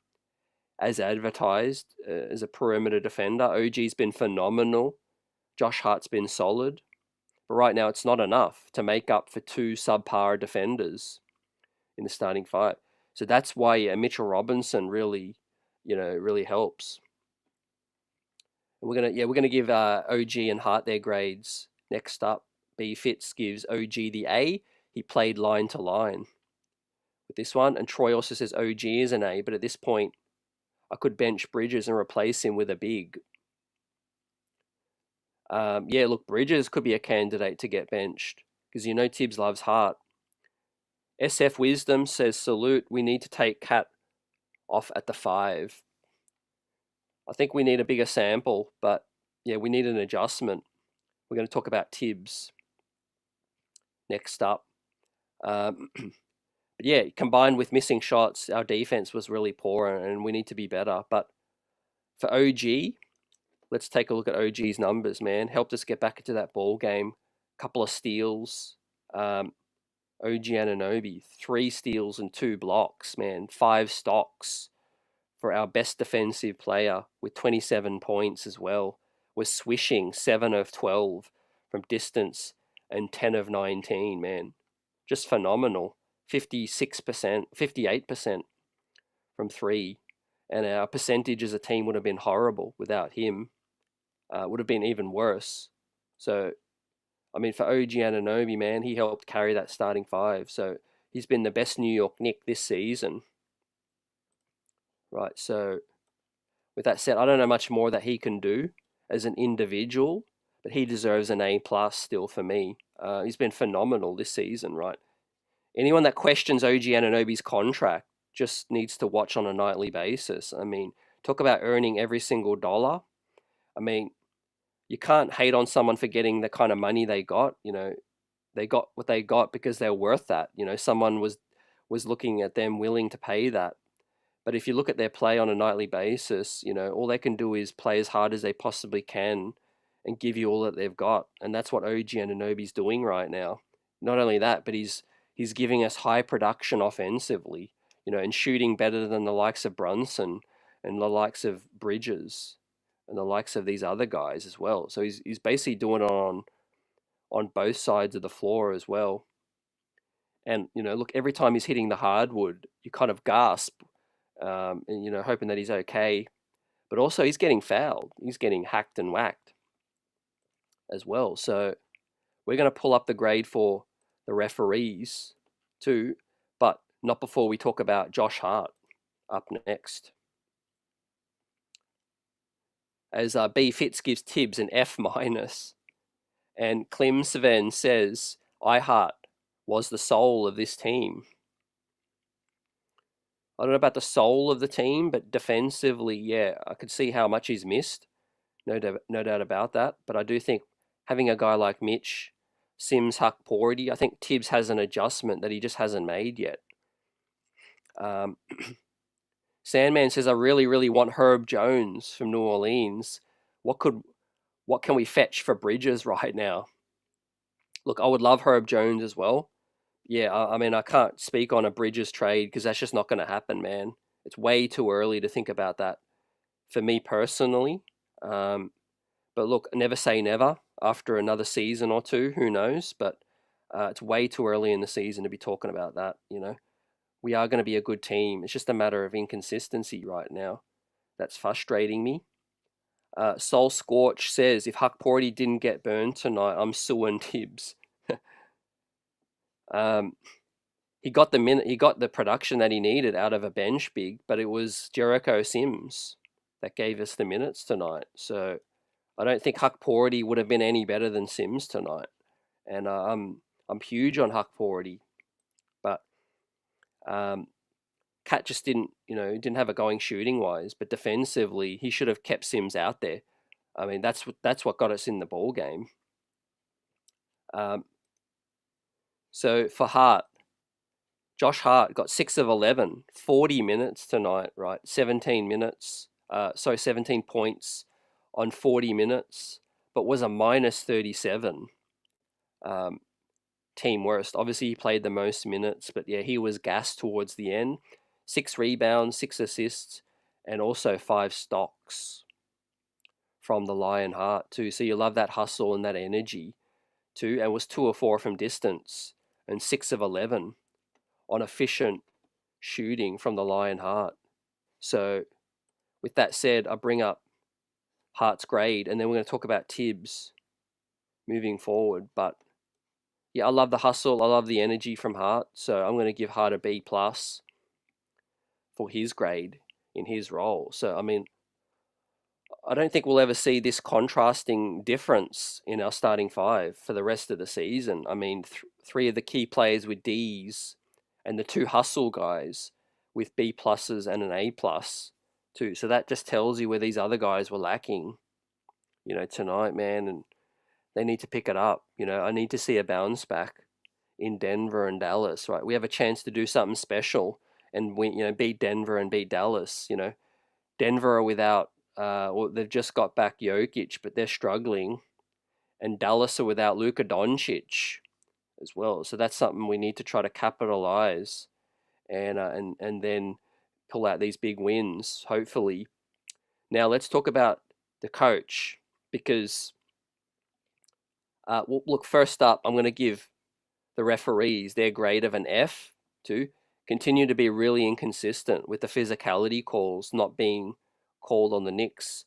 as advertised as a perimeter defender. OG's been phenomenal. Josh Hart's been solid. But right now, it's not enough to make up for two subpar defenders in the starting five. So that's why Mitchell Robinson really helps. And we're gonna give OG and Hart their grades. Next up, B Fitz gives OG the A. He played line to line with this one, and Troy also says OG is an A. But at this point, I could bench Bridges and replace him with a big. Yeah, look, Bridges could be a candidate to get benched because Tibbs loves Hart. SF Wisdom says, "Salute, we need to take Cat off at the 5. I think we need a bigger sample, but yeah, we need an adjustment." We're going to talk about Tibbs next up. But yeah, combined with missing shots, our defense was really poor and we need to be better. But for OG, let's take a look at OG's numbers, man. Helped us get back into that ball game. Couple of steals. OG Anunoby, 3 steals and 2 blocks, man. 5 stocks for our best defensive player with 27 points as well. We're swishing 7 of 12 from distance and 10 of 19, man. Just phenomenal. 56%, 58% from 3. And our percentage as a team would have been horrible without him. Would have been even worse. So, I mean, for OG Anunoby, man, he helped carry that starting 5. So he's been the best New York Knick this season. Right, so with that said, I don't know much more that he can do as an individual, but he deserves an A+ still for me. He's been phenomenal this season, right? Anyone that questions OG Anunoby's contract just needs to watch on a nightly basis. I mean, talk about earning every single dollar. I mean, you can't hate on someone for getting the kind of money they got. They got what they got because they're worth that. Someone was looking at them willing to pay that. But if you look at their play on a nightly basis, all they can do is play as hard as they possibly can and give you all that they've got. And that's what OG Anunoby's doing right now. Not only that, but he's giving us high production offensively, and shooting better than the likes of Brunson and the likes of Bridges and the likes of these other guys as well. So he's basically doing it on both sides of the floor as well. And, look, every time he's hitting the hardwood, you kind of gasp. And hoping that he's okay, but also he's getting fouled. He's getting hacked and whacked as well. So we're going to pull up the grade for the referees too, but not before we talk about Josh Hart up next. As B Fitz gives Tibbs an F-, and Klim Sven says Hart was the soul of this team. I don't know about the soul of the team, but defensively, yeah, I could see how much he's missed. No doubt about that. But I do think having a guy like Mitch, Sims, Huck, Porty, I think Tibbs has an adjustment that he just hasn't made yet. Um, Sandman says, I really, really want Herb Jones from New Orleans. What can we fetch for Bridges right now? Look, I would love Herb Jones as well. Yeah, I mean, I can't speak on a Bridges trade because that's just not going to happen, man. It's way too early to think about that for me personally. Um, but look, never say never. After another season or two, who knows? But it's way too early in the season to be talking about that. We are going to be a good team. It's just a matter of inconsistency right now. That's frustrating me. Soul Scorch says, if Huck Porty didn't get burned tonight, I'm suing Tibbs. um, he got the production that he needed out of a bench big, but it was Jericho Sims that gave us the minutes tonight. So I don't think Huck Porty would have been any better than Sims tonight. And I'm huge on Huck Porty, but Cat just didn't have it going shooting wise, but defensively he should have kept Sims out there. I mean that's what got us in the ball game. So for Hart, Josh Hart got 6 of 11, 40 minutes tonight, right? 17 minutes, 17 points on 40 minutes, but was a minus 37. Team worst. Obviously, he played the most minutes, but yeah, he was gassed towards the end. 6 rebounds, 6 assists, and also 5 stocks from the Lionheart too. So you love that hustle and that energy too. And was 2 of 4 from distance and 6 of 11 on efficient shooting from the Lionheart. So with that said, I bring up Hart's grade, and then we're going to talk about Tibbs moving forward. But yeah, I love the hustle. I love the energy from Hart. So I'm going to give Hart a B plus for his grade in his role. So I mean, I don't think we'll ever see this contrasting difference in our starting five for the rest of the season. I mean, 3 of the key players with D's, and the 2 hustle guys with B pluses and an A plus too. So that just tells you where these other guys were lacking, tonight, man, and they need to pick it up. I need to see a bounce back in Denver and Dallas, right? We have a chance to do something special and win, beat Denver and beat Dallas. Denver are without, well, they've just got back Jokic, but they're struggling, and Dallas are without Luka Doncic as well. So that's something we need to try to capitalize, and then pull out these big wins, hopefully. Now let's talk about the coach, because look, first up, I'm going to give the referees their grade of an F to continue to be really inconsistent with the physicality calls not being called on the Knicks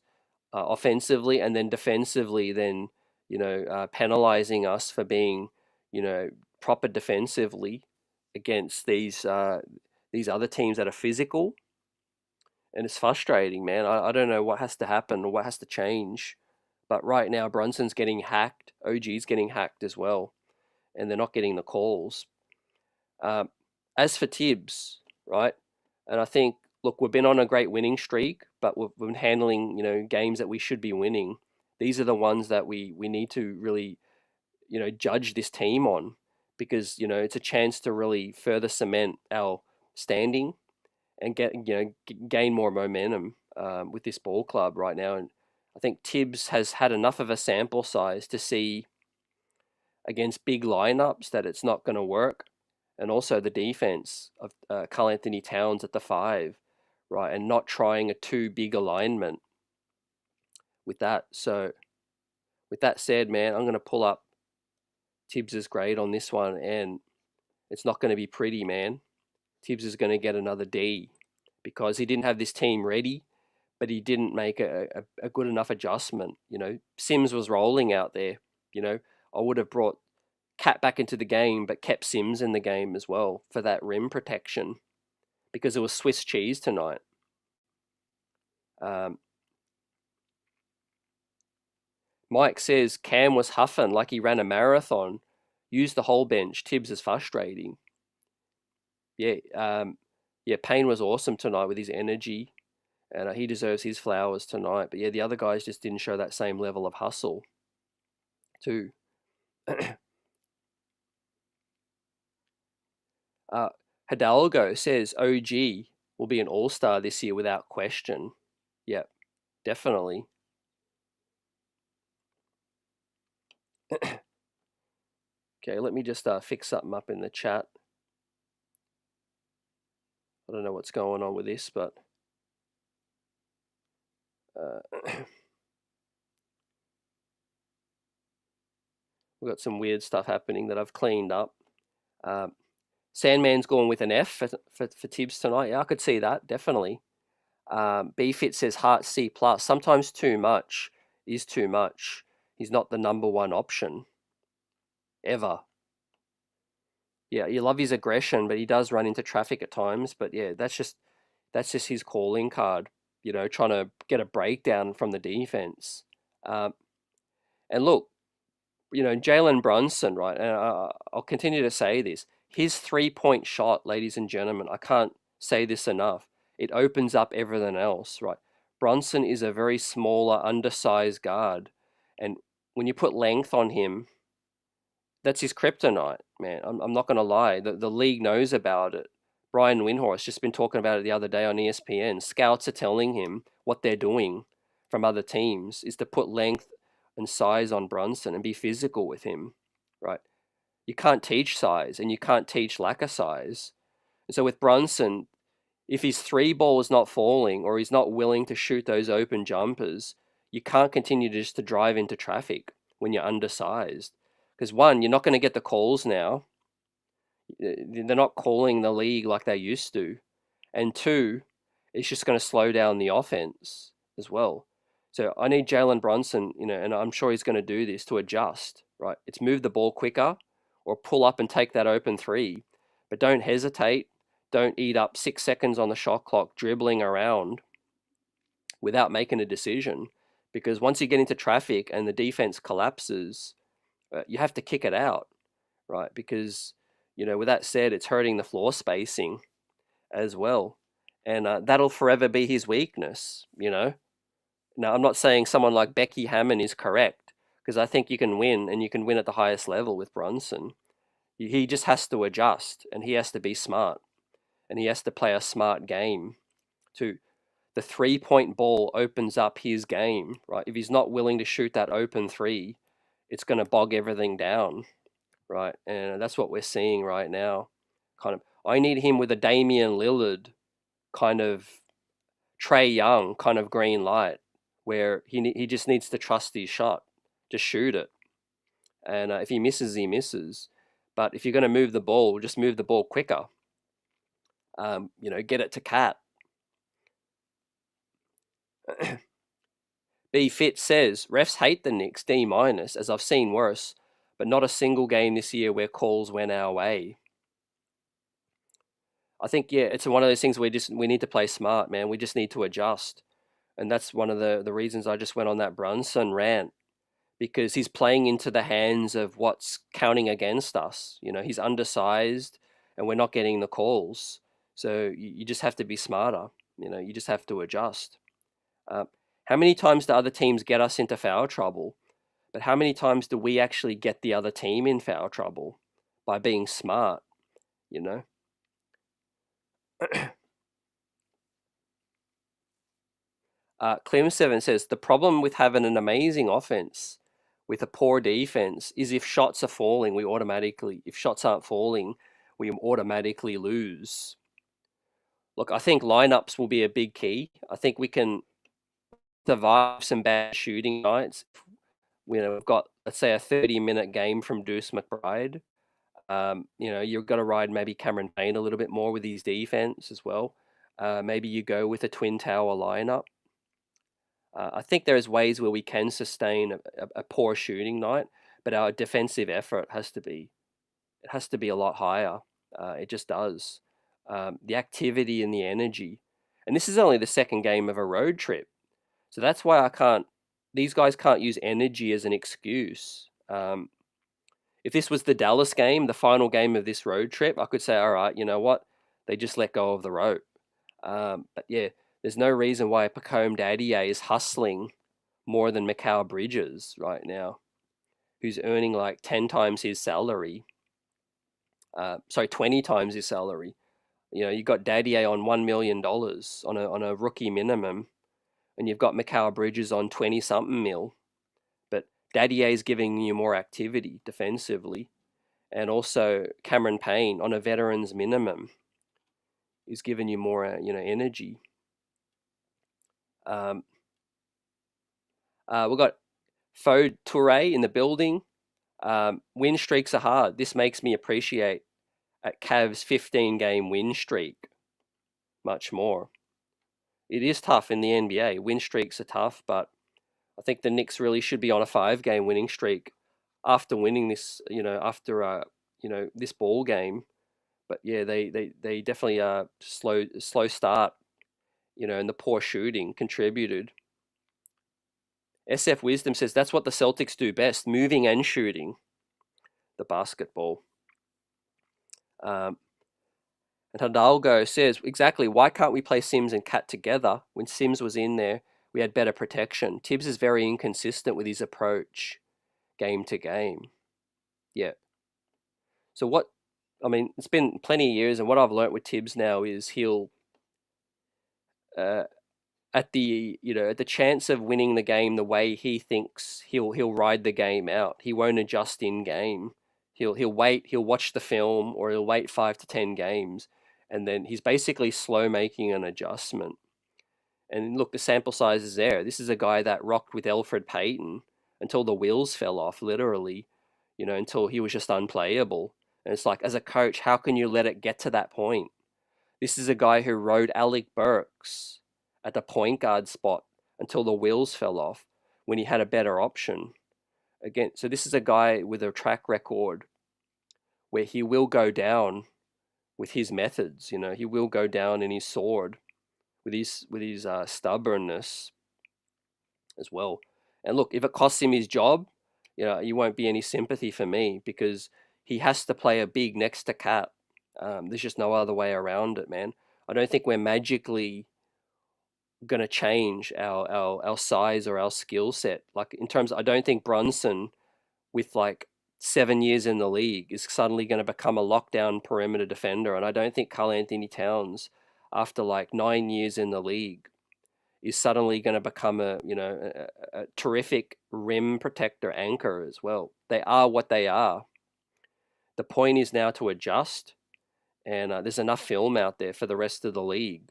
offensively, and then defensively, then penalizing us for being proper defensively against these other teams that are physical. And it's frustrating, man. I don't know what has to happen or what has to change, but right now Brunson's getting hacked, OG's getting hacked as well, and they're not getting the calls. As for Tibbs, right, and I think, look, we've been on a great winning streak, but we've been handling games that we should be winning. These are the ones that we need to really judge this team on, because it's a chance to really further cement our standing and gain more momentum with this ball club right now. And I think Tibbs has had enough of a sample size to see against big lineups that it's not going to work, and also the defense of Karl Anthony Towns at the 5, right, and not trying a too big alignment with that. So with that said, man, I'm going to pull up Tibbs's grade on this one, and it's not going to be pretty, man. Tibbs is going to get another D, because he didn't have this team ready, but he didn't make a good enough adjustment. Sims was rolling out there. I would have brought Cat back into the game, but kept Sims in the game as well for that rim protection, because it was Swiss cheese tonight. Mike says Cam was huffing like he ran a marathon. Used the whole bench. Tibbs is frustrating. Yeah, Payne was awesome tonight with his energy, and he deserves his flowers tonight. But yeah, the other guys just didn't show that same level of hustle too. Hidalgo says OG will be an all-star this year without question. Yep, definitely. Okay, let me just fix something up in the chat. I don't know what's going on with this, but we've got some weird stuff happening that I've cleaned up. Sandman's going with an F for Tibbs tonight. Yeah, I could see that, definitely. BFit says Heart C+. Sometimes too much is too much. He's not the number one option, ever. Yeah, you love his aggression, but he does run into traffic at times. But yeah, that's just his calling card, trying to get a breakdown from the defense. And look, Jalen Brunson, right? And I'll continue to say this. His 3-point shot, ladies and gentlemen, I can't say this enough. It opens up everything else, right? Brunson is a very smaller, undersized guard. And when you put length on him, that's his kryptonite, man. I'm not going to lie. The league knows about it. Brian Windhorst just been talking about it the other day on ESPN. Scouts are telling him what they're doing from other teams is to put length and size on Brunson and be physical with him, right? You can't teach size and you can't teach lack of size. And so with Brunson, if his three ball is not falling or he's not willing to shoot those open jumpers, you can't continue just to drive into traffic when you're undersized. Because one, you're not going to get the calls now. They're not calling the league like they used to. And two, it's just going to slow down the offense as well. So I need Jalen Brunson, and I'm sure he's going to do this to adjust, right? It's move the ball quicker or pull up and take that open three. But don't hesitate. Don't eat up 6 seconds on the shot clock dribbling around without making a decision. Because once you get into traffic and the defense collapses, you have to kick it out, right? Because, with that said, it's hurting the floor spacing as well. And that'll forever be his weakness, Now, I'm not saying someone like Becky Hammond is correct, because I think you can win, and you can win at the highest level with Brunson. He just has to adjust, and he has to be smart, and he has to play a smart game too. The 3-point ball opens up his game, right? If he's not willing to shoot that open three, it's going to bog everything down, right? And that's what we're seeing right now. I need him with a Damian Lillard kind of Trae Young kind of green light, where he just needs to trust his shot, just shoot it, and if he misses, he misses. But if you're going to move the ball, just move the ball quicker. Get it to Cat. B Fit says refs hate the Knicks D-, as I've seen worse, but not a single game this year where calls went our way. I think it's one of those things we need to play smart, man. We just need to adjust, and that's one of the reasons I just went on that Brunson rant, because he's playing into the hands of what's counting against us. He's undersized, and we're not getting the calls. So you just have to be smarter. You just have to adjust. How many times do other teams get us into foul trouble? But how many times do we actually get the other team in foul trouble by being smart? Clem7 says, the problem with having an amazing offense with a poor defense is if shots are falling, if shots aren't falling, we automatically lose. Look, I think lineups will be a big key. I think we can survive some bad shooting nights. We've got, let's say, a 30-minute game from Deuce McBride. You've got to ride maybe Cameron Payne a little bit more with his defense as well. Maybe you go with a twin tower lineup. I think there's ways where we can sustain a poor shooting night, but our defensive effort has to be a lot higher. It just does. The activity and the energy. And this is only the second game of a road trip. So that's why these guys can't use energy as an excuse. If this was the Dallas game, the final game of this road trip, I could say, all right, you know what? They just let go of the rope. But yeah, there's no reason why Pacome Daddier is hustling more than Mikal Bridges right now, who's earning like 10 times his salary. 20 times his salary. You know, you got Dadier on $1 million on a rookie minimum, and you've got Mikal Bridges on 20 something mil. But Dadier is giving you more activity defensively, and also Cameron Payne on a veterans minimum is giving you more energy. We've got Fode Toure in the building. Win streaks are hard. This makes me appreciate at Cavs' 15-game win streak much more. It is tough in the NBA. Win streaks are tough, but I think the Knicks really should be on a 5-game winning streak after winning this, after this ball game. But yeah, they definitely slow start, and the poor shooting contributed. SF Wisdom says that's what the Celtics do best, moving and shooting the basketball. And Hidalgo says, exactly, why can't we play Sims and Cat together? When Sims was in there, we had better protection. Tibbs is very inconsistent with his approach game to game. Yeah. So it's been plenty of years, and what I've learnt with Tibbs now is he'll, at the chance of winning the game the way he thinks, he'll ride the game out. He won't adjust in game. He'll wait, he'll watch the film, or he'll wait 5 to 10 games, and then he's basically slow making an adjustment. And look, the sample size is there. This is a guy that rocked with Elfrid Payton until the wheels fell off, literally, until he was just unplayable. And it's like, as a coach, how can you let it get to that point? This is a guy who rode Alec Burks at the point guard spot until the wheels fell off when he had a better option. Again, so this is a guy with a track record where he will go down with his methods. He will go down in his sword with his stubbornness as well. And look, if it costs him his job, you won't be any sympathy for me, because he has to play a big next to Cat. There's just no other way around it, man. I don't think we're magically gonna change our size or our skill set. Like, in terms, I don't think Brunson, with like 7 years in the league, is suddenly going to become a lockdown perimeter defender, and I don't think Karl Anthony Towns, after like 9 years in the league, is suddenly going to become a terrific rim protector anchor as well. They are what they are. The point is now to adjust, and there's enough film out there for the rest of the league,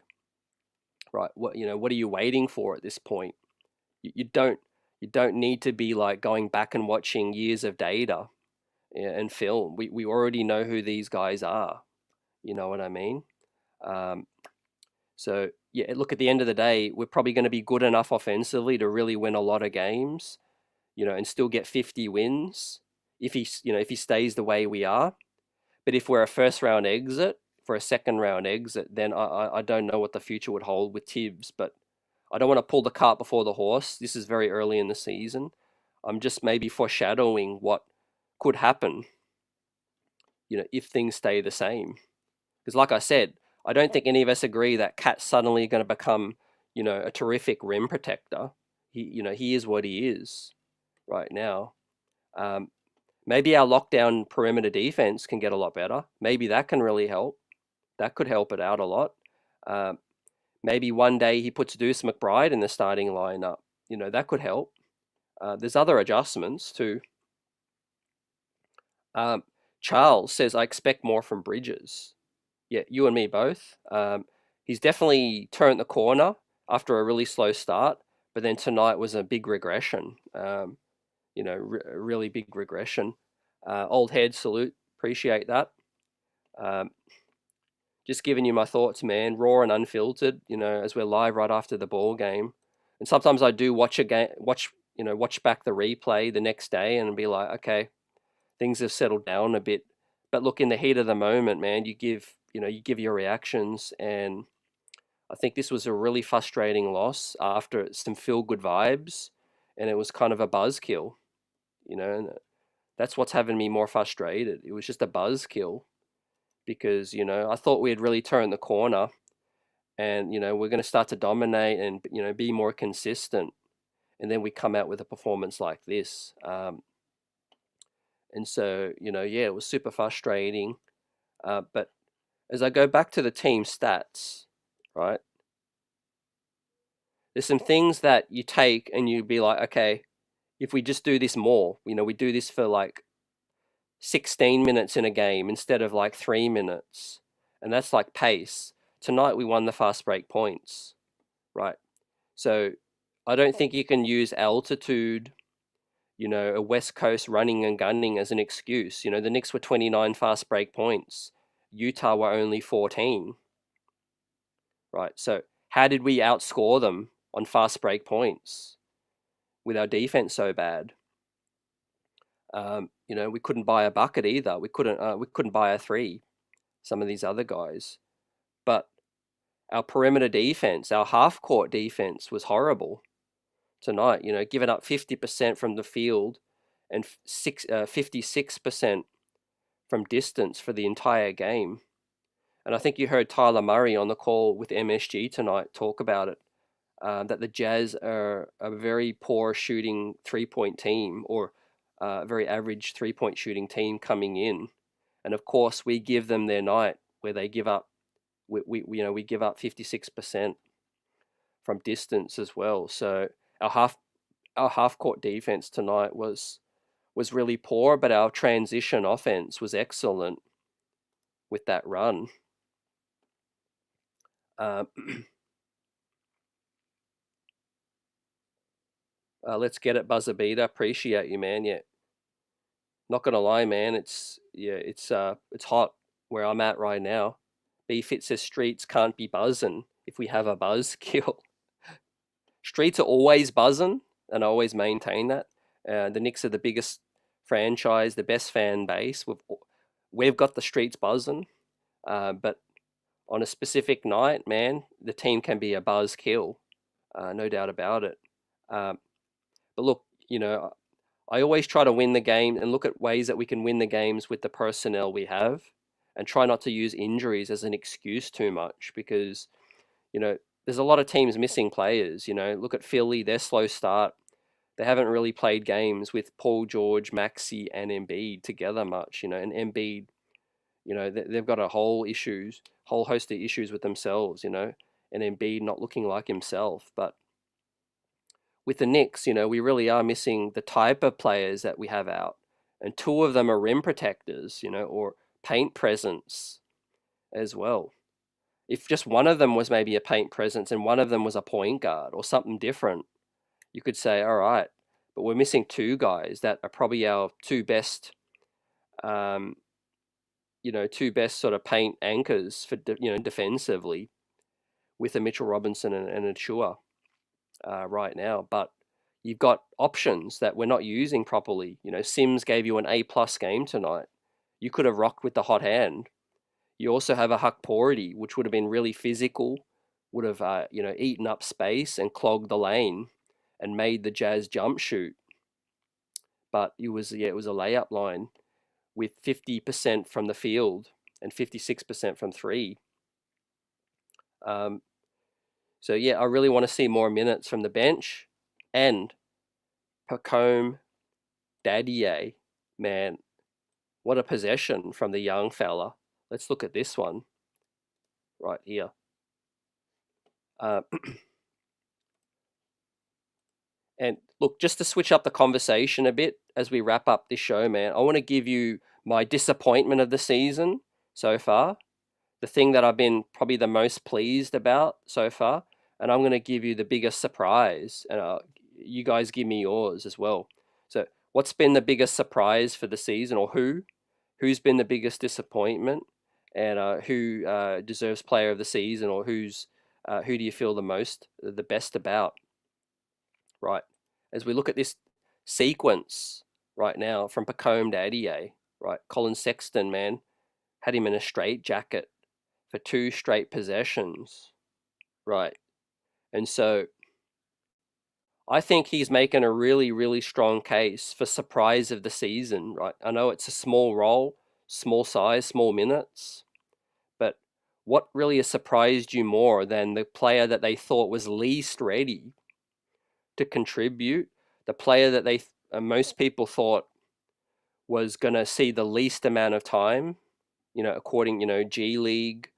right? What are you waiting for at this point? You don't need to be like going back and watching years of data and film. We already know who these guys are. You know what I mean? So yeah, look, at the end of the day, we're probably going to be good enough offensively to really win a lot of games, and still get 50 wins if he stays the way we are. But if we're a first round exit, for a second round exit, then I don't know what the future would hold with Tibbs. But I don't want to pull the cart before the horse. This is very early in the season. I'm just maybe foreshadowing what could happen, if things stay the same. Because like I said, I don't think any of us agree that Cat's suddenly going to become, a terrific rim protector. He is what he is right now. Maybe our lockdown perimeter defense can get a lot better. Maybe that can really help. That could help it out a lot. Maybe one day he puts Deuce McBride in the starting lineup. That could help. There's other adjustments too. Charles says, I expect more from Bridges. Yeah, you and me both. He's definitely turned the corner after a really slow start, but then tonight was a big regression. Really big regression. Old head salute. Appreciate that. Just giving you my thoughts, man, raw and unfiltered, as we're live right after the ball game. And sometimes I do watch back the replay the next day and be like, okay, things have settled down a bit. But look, in the heat of the moment, man, you give your reactions, and I think this was a really frustrating loss after some feel-good vibes, and it was kind of a buzzkill, and that's what's having me more frustrated. It was just a buzzkill. Because, I thought we had really turned the corner, and, we're going to start to dominate and, be more consistent. And then we come out with a performance like this. And so, yeah, it was super frustrating. But as I go back to the team stats, right? There's some things that you take and you'd be like, okay, if we just do this more, we do this for like 16 minutes in a game instead of like 3 minutes, and that's like pace. Tonight we won the fast break points, right? So I don't think you can use altitude, a West Coast running and gunning as an excuse. The Knicks were 29 fast break points. Utah were only 14, right? So how did we outscore them on fast break points with our defense so bad? We couldn't buy a bucket either. We couldn't buy a three. Some of these other guys, but our perimeter defense, our half court defense was horrible tonight. Giving up 50% from the field and 56% from distance for the entire game. And I think you heard Tyler Murray on the call with MSG tonight talk about it. That the Jazz are a very poor shooting 3-point team, or a very average 3-point shooting team coming in, and of course we give them their night where they give up. We give up 56% from distance as well. So our half court defense tonight was really poor, but our transition offense was excellent with that run. Let's get it, buzzer beater. Appreciate you, man. Yeah, not gonna lie, man. It's hot where I'm at right now. B-Fit says streets can't be buzzing if we have a buzz kill. Streets are always buzzing, and I always maintain that. The Knicks are the biggest franchise, the best fan base. We've got the streets buzzing, but on a specific night, man, the team can be a buzz kill, no doubt about it. But look, I always try to win the game and look at ways that we can win the games with the personnel we have, and try not to use injuries as an excuse too much, because, there's a lot of teams missing players. Look at Philly, their slow start. They haven't really played games with Paul George, Maxey, and Embiid together much. And Embiid, they've got a whole host of issues with themselves. And Embiid not looking like himself. But with the Knicks, we really are missing the type of players that we have out, and two of them are rim protectors, or paint presence as well. If just one of them was maybe a paint presence and one of them was a point guard or something different, you could say, all right, but we're missing two guys that are probably our two best sort of paint anchors for defensively, with a Mitchell Robinson and a Chua right now. But you've got options that we're not using properly. Sims gave you an A+ game tonight. You could have rocked with the hot hand. You also have a Hukpority, which would have been really physical, would have eaten up space and clogged the lane and made the Jazz jump shoot. But it was a layup line with 50% from the field and 56% from three. So yeah, I really want to see more minutes from the bench. And Pacome Dadier, man, what a possession from the young fella. Let's look at this one right here. And look, just to switch up the conversation a bit as we wrap up this show, man, I want to give you my disappointment of the season so far, the thing that I've been probably the most pleased about so far, and I'm going to give you the biggest surprise, and you guys give me yours as well. So what's been the biggest surprise for the season, or who's been the biggest disappointment, and who deserves player of the season, or who do you feel the best about? Right, as we look at this sequence right now from Pacome Dadier, right, Colin Sexton, man, had him in a straitjacket for 2 straight possessions, right, and so I think he's making a really, really strong case for surprise of the season, right? I know it's a small role, small size, small minutes, but what really has surprised you more than the player that they thought was least ready to contribute, the player that most people thought was going to see the least amount of time according, G League,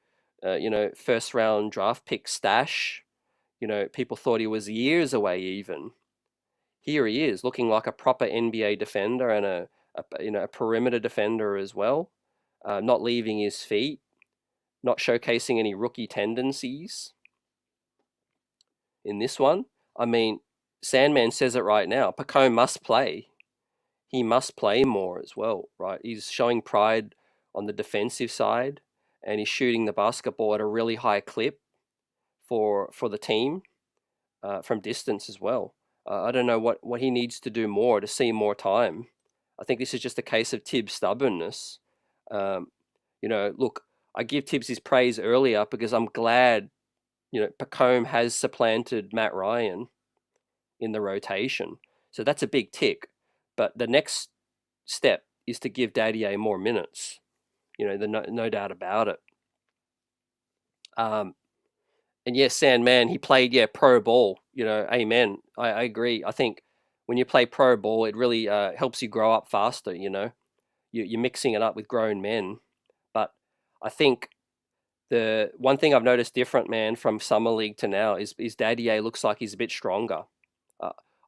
first round draft pick stash. People thought he was years away even. Here he is, looking like a proper NBA defender and a perimeter defender as well, not leaving his feet, not showcasing any rookie tendencies in this one. I mean, Sandman says it right now. Pacome must play. He must play more as well, right? He's showing pride on the defensive side, and he's shooting the basketball at a really high clip for the team from distance as well. I don't know what he needs to do more to see more time. I think this is just a case of Tibbs' stubbornness. Look, I give Tibbs his praise earlier because I'm glad, Pacome has supplanted Matt Ryan in the rotation. So that's a big tick. But the next step is to give Dadier more minutes. No doubt about it. And yes, Sandman, he played, pro ball. Amen. I agree. I think when you play pro ball, it really helps you grow up faster. You're mixing it up with grown men. But I think the one thing I've noticed different, man, from summer league to now is Dadier looks like he's a bit stronger.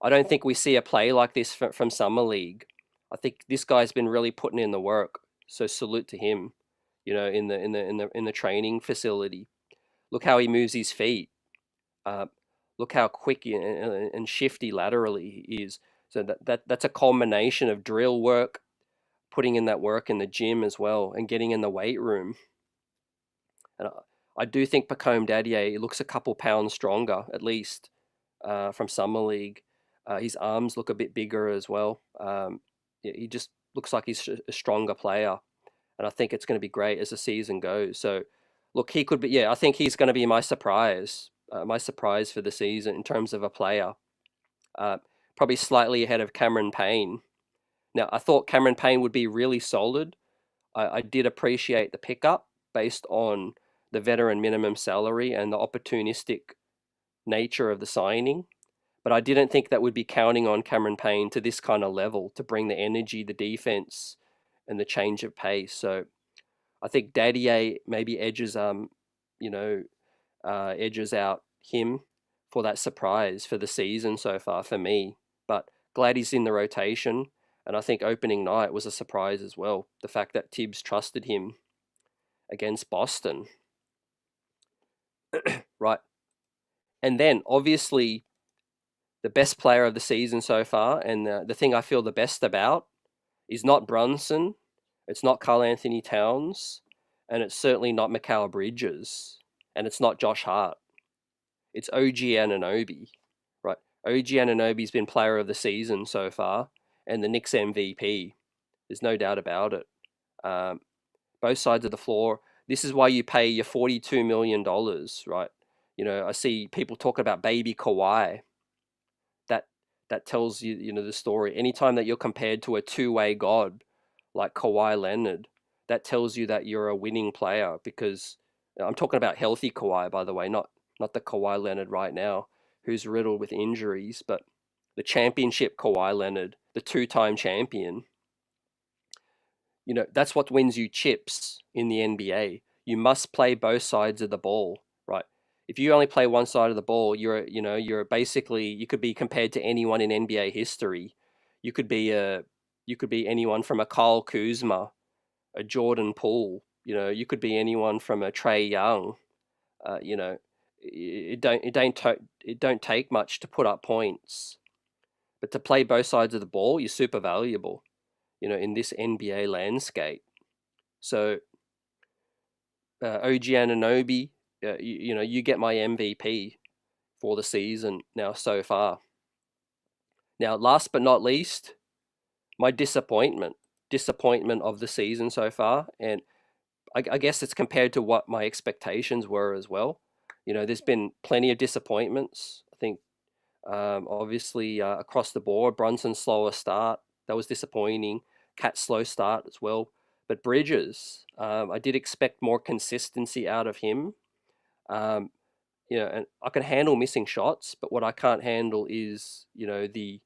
I don't think we see a play like this from summer league. I think this guy's been really putting in the work. So salute to him. In the training facility. Look how he moves his feet. Look how quick and shifty laterally he is. So that's a culmination of drill work, putting in that work in the gym as well, and getting in the weight room. And I do think Pacome Dadier looks a couple pounds stronger, at least, from summer league. His arms look a bit bigger as well. He just looks like he's a stronger player, and I think it's going to be great as the season goes. So, look, he could be. Yeah, I think he's going to be my surprise for the season in terms of a player. Probably slightly ahead of Cameron Payne. Now, I thought Cameron Payne would be really solid. I did appreciate the pickup based on the veteran minimum salary and the opportunistic nature of the signing. But I didn't think that we'd be counting on Cameron Payne to this kind of level to bring the energy, the defense, and the change of pace. So I think Dadier maybe edges out him for that surprise for the season so far for me. But glad he's in the rotation, and I think opening night was a surprise as well. The fact that Tibbs trusted him against Boston, right? And then obviously the best player of the season so far, and the thing I feel the best about is not Brunson, it's not Karl Anthony Towns, and it's certainly not Mikal Bridges, and it's not Josh Hart. It's OG Anunoby, right? OG Anunoby's been player of the season so far, and the Knicks MVP. There's no doubt about it. Both sides of the floor. This is why you pay your $42 million, right? I see people talk about baby Kawhi. That tells you, the story. Anytime that you're compared to a two-way god like Kawhi Leonard, that tells you that you're a winning player, because I'm talking about healthy Kawhi, by the way, not the Kawhi Leonard right now, who's riddled with injuries, but the championship Kawhi Leonard, the two-time champion. That's what wins you chips in the NBA. You must play both sides of the ball, right? If you only play one side of the ball, you're basically, you could be compared to anyone in NBA history. You could be anyone from a Kyle Kuzma, a Jordan Poole. You could be anyone from a Trae Young. It don't take much to put up points, but to play both sides of the ball, you're super valuable. In this NBA landscape. So OG Anunoby, you get my MVP for the season now so far. Now, last but not least, my disappointment of the season so far, and I guess it's compared to what my expectations were as well. There's been plenty of disappointments. I think obviously across the board, Brunson's slower start, that was disappointing. Cat's slow start as well. But Bridges, I did expect more consistency out of him. And I can handle missing shots, but what I can't handle is, the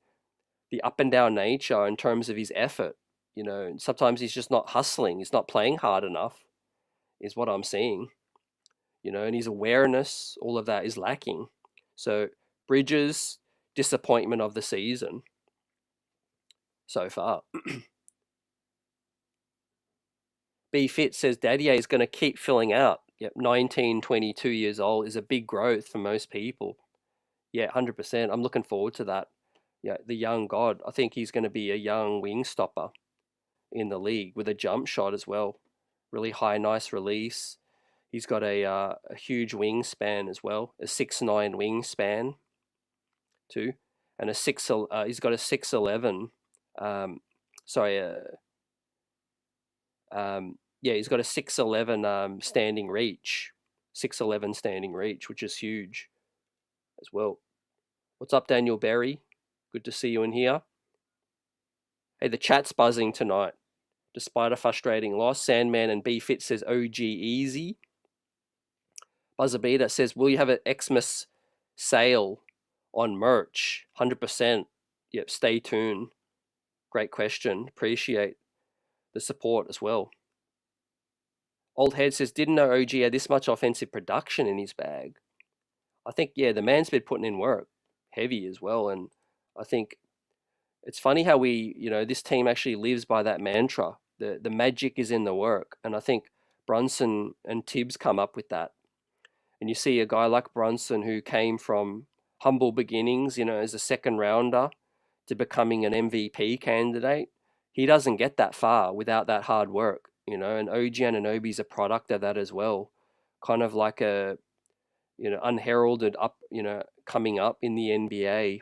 up and down nature in terms of his effort. You know, and sometimes he's just not hustling. He's not playing hard enough, is what I'm seeing. You know, and his awareness, all of that is lacking. So Bridges, disappointment of the season so far. B Fit says Dadier is going to keep filling out. Yep, 19, 22 years old is a big growth for most people. Yeah, 100%. I'm looking forward to that. Yeah, the young god. I think he's going to be a young wing stopper in the league with a jump shot as well. Really high, nice release. He's got a huge wingspan as well, a 6'9" wingspan too, and he's got a 6'11". Sorry, yeah, he's got a 6'11" standing reach, 6'11" standing reach, which is huge as well. What's up, Daniel Berry? Good to see you in here. Hey, the chat's buzzing tonight, despite a frustrating loss. Sandman and B Fit says OG easy. Buzzer Beater says, will you have an Xmas sale on merch? 100%. Yep, stay tuned. Great question. Appreciate the support as well. Old Head says, didn't know OG had this much offensive production in his bag. I think, yeah, the man's been putting in work, heavy as well. And I think it's funny how this team actually lives by that mantra. The magic is in the work. And I think Brunson and Tibbs come up with that. And you see a guy like Brunson who came from humble beginnings, as a second rounder to becoming an MVP candidate. He doesn't get that far without that hard work, and OG Anunoby's a product of that as well. Kind of like a, unheralded up, coming up in the NBA,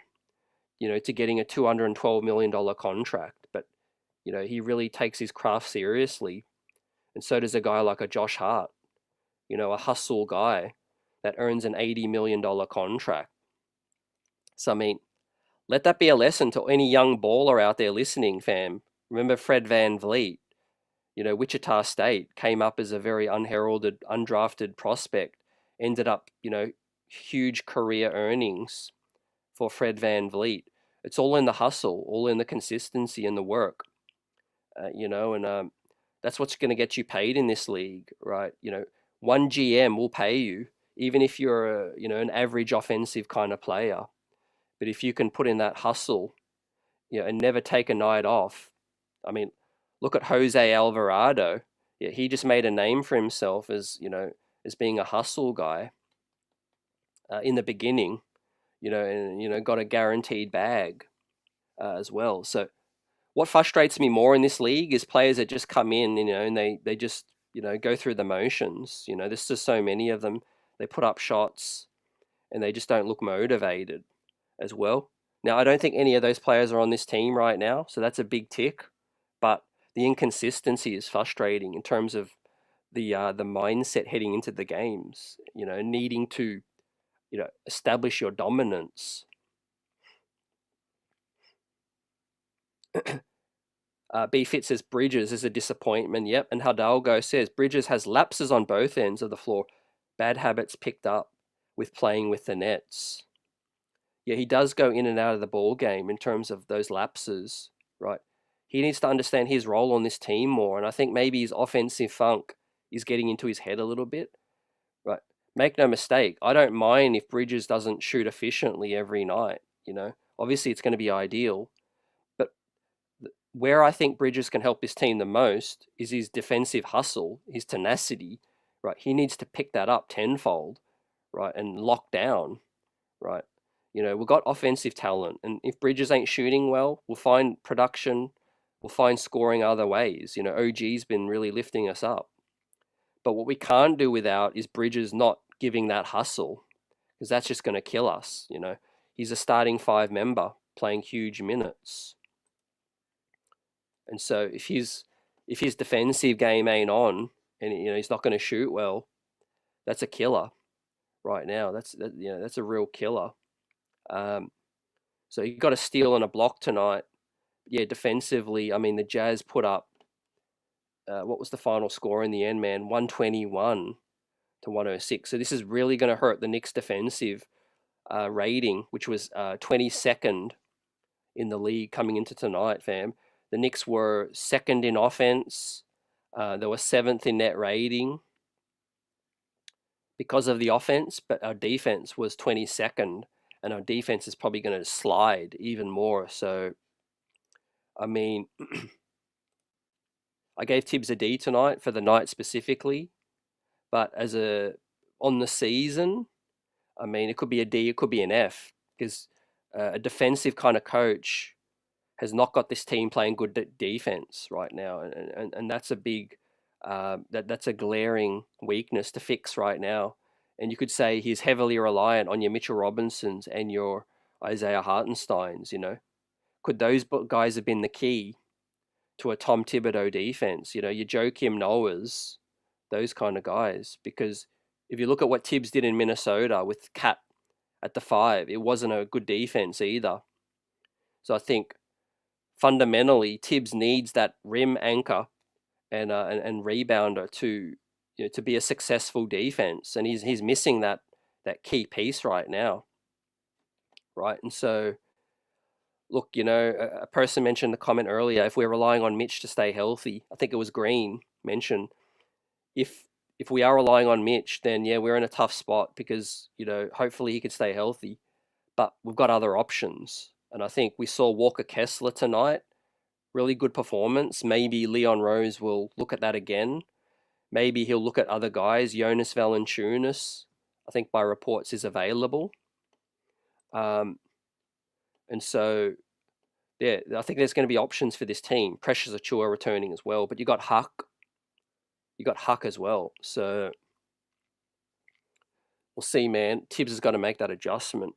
to getting a $212 million contract. But, he really takes his craft seriously. And so does a guy like a Josh Hart, a hustle guy that earns an $80 million contract. So, I mean, let that be a lesson to any young baller out there listening, fam. Remember Fred VanVleet, Wichita State came up as a very unheralded, undrafted prospect, ended up, huge career earnings for Fred VanVleet. It's all in the hustle, all in the consistency and the work, and that's what's going to get you paid in this league, right? One GM will pay you, even if you're an average offensive kind of player. But if you can put in that hustle, and never take a night off. I mean, look at Jose Alvarado. Yeah, he just made a name for himself as being a hustle guy in the beginning, and got a guaranteed bag as well. So what frustrates me more in this league is players that just come in, and they just go through the motions. There's just so many of them. They put up shots, and they just don't look motivated as well. Now, I don't think any of those players are on this team right now, so that's a big tick. But the inconsistency is frustrating in terms of the mindset heading into the games. Needing to establish your dominance. B-Fit says Bridges is a disappointment. Yep, and Hidalgo says Bridges has lapses on both ends of the floor. Bad habits picked up with playing with the Nets. Yeah, he does go in and out of the ball game in terms of those lapses, right? He needs to understand his role on this team more, and I think maybe his offensive funk is getting into his head a little bit, right? Make no mistake, I don't mind if Bridges doesn't shoot efficiently every night, Obviously, it's going to be ideal, but where I think Bridges can help this team the most is his defensive hustle, his tenacity, right? He needs to pick that up tenfold, right, and lock down, right? We've got offensive talent, and if Bridges ain't shooting well, we'll find production, we'll find scoring other ways. OG's been really lifting us up. But what we can't do without is Bridges not giving that hustle, because that's just going to kill us. He's a starting 5 member playing huge minutes. And so if his defensive game ain't on, and he's not going to shoot well, that's a killer right now. That's a real killer. So you got a steal and a block tonight. Yeah, defensively, I mean, the Jazz put up, what was the final score in the end, man? 121 to 106. So this is really going to hurt the Knicks' defensive rating, which was 22nd in the league coming into tonight, fam. The Knicks were second in offense. They were 7th in net rating because of the offense, but our defense was 22nd, and our defense is probably going to slide even more. So, I mean, I gave Tibbs a D tonight for the night specifically, but on the season, I mean, it could be a D, it could be an F, because a defensive kind of coach has not got this team playing good defense right now, and that's a big that's a glaring weakness to fix right now. And you could say he's heavily reliant on your Mitchell Robinsons and your Isaiah Hartensteins. Could those guys have been the key to a Tom Thibodeau defense? Your Joakim Noahs, those kind of guys. Because if you look at what Tibbs did in Minnesota with Cat at the 5, it wasn't a good defense either. So I think fundamentally Tibbs needs that rim anchor and rebounder to be a successful defense, and he's missing that key piece right now, right? And so, look, a person mentioned the comment earlier, if we're relying on Mitch to stay healthy, I think it was Green mentioned, if we are relying on Mitch, then yeah, we're in a tough spot because hopefully he could stay healthy, but we've got other options. And I think we saw Walker Kessler tonight, really good performance. Maybe Leon Rose will look at that again. Maybe he'll look at other guys. Jonas Valanciunas, I think by reports, is available. And so, yeah, I think there's going to be options for this team. Precious Achiuwa returning as well, but you got Huck. You got Huck as well. So we'll see, man. Tibbs has got to make that adjustment.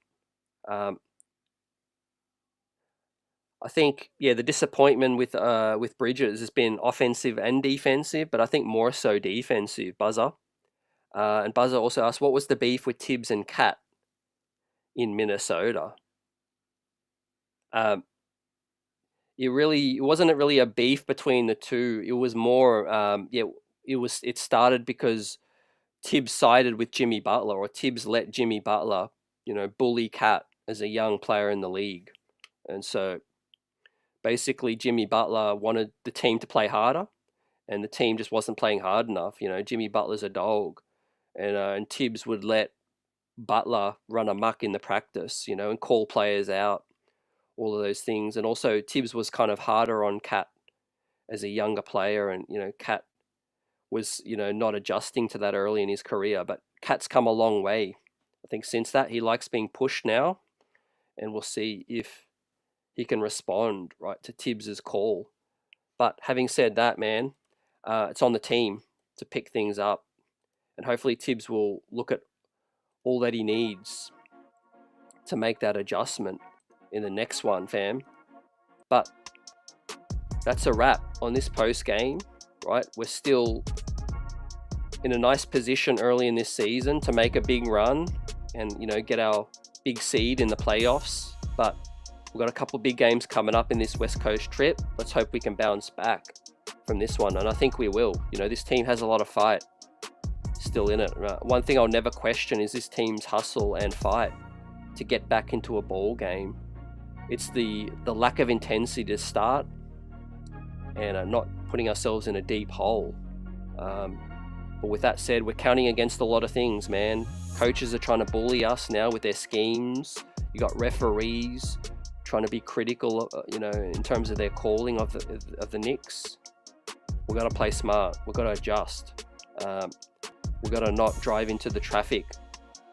I think, yeah, the disappointment with Bridges has been offensive and defensive, but I think more so defensive, Buzzer. And Buzzer also asked, what was the beef with Tibbs and Cat in Minnesota? It wasn't really a beef between the two. It was more, it started because Tibbs sided with Jimmy Butler, or Tibbs let Jimmy Butler, bully Cat as a young player in the league. And so basically Jimmy Butler wanted the team to play harder, and the team just wasn't playing hard enough. Jimmy Butler's a dog, and Tibbs would let Butler run amok in the practice, and call players out, all of those things. And also Tibbs was kind of harder on Cat as a younger player, and Cat was not adjusting to that early in his career. But Cat's come a long way, I think, since that. He likes being pushed now, and we'll see if he can respond right to Tibbs's call. But having said that, man, it's on the team to pick things up, and hopefully Tibbs will look at all that he needs to make that adjustment in the next one, fam. But that's a wrap on this post game, right? We're still in a nice position early in this season to make a big run and get our big seed in the playoffs. But we've got a couple of big games coming up in this West Coast trip. Let's hope we can bounce back from this one, and I think we will. This team has a lot of fight still in it. One thing I'll never question is this team's hustle and fight to get back into a ball game. It's the lack of intensity to start, and not putting ourselves in a deep hole. But with that said, we're counting against a lot of things, man. Coaches are trying to bully us now with their schemes. You got referees trying to be critical, in terms of their calling of the Knicks. We've got to play smart. We've got to adjust. We've got to not drive into the traffic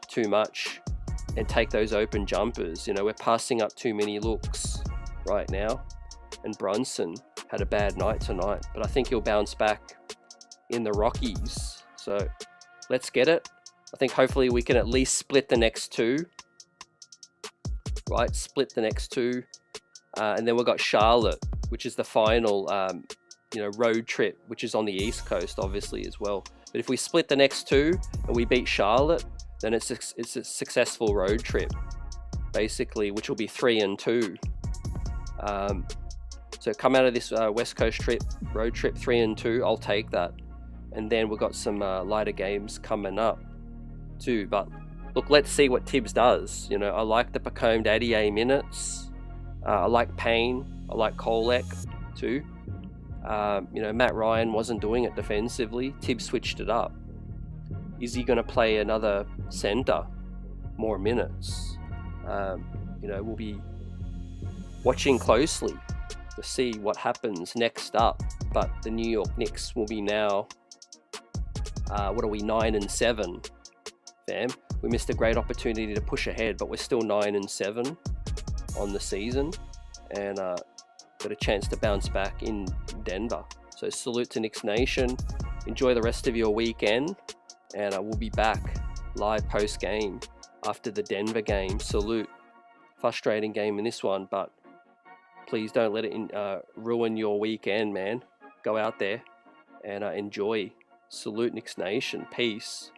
too much and take those open jumpers. We're passing up too many looks right now. And Brunson had a bad night tonight, but I think he'll bounce back in the Rockies. So let's get it. I think hopefully we can at least split the next two. Right, split the next two. And then we've got Charlotte, which is the final road trip, which is on the East Coast, obviously, as well. But if we split the next two and we beat Charlotte, then it's a successful road trip, basically, which will be 3-2. So come out of this West Coast road trip 3-2, I'll take that. And then we've got some lighter games coming up too. But look, let's see what Tibbs does. I like the Pacome Daddier minutes. I like Payne. I like Kolek. too. You know, Matt Ryan wasn't doing it defensively. Tibbs switched it up. Is he going to play another centre more minutes? You know, we'll be watching closely to see what happens next up. But the New York Knicks will be now, what are we, 9-7, fam? We missed a great opportunity to push ahead, but we're still 9-7 on the season, and got a chance to bounce back in Denver. So salute to Knicks Nation. Enjoy the rest of your weekend, and I will be back live post game after the Denver game. Salute. Frustrating game in this one, but please don't let it ruin your weekend, man. Go out there and enjoy. Salute Knicks Nation. Peace.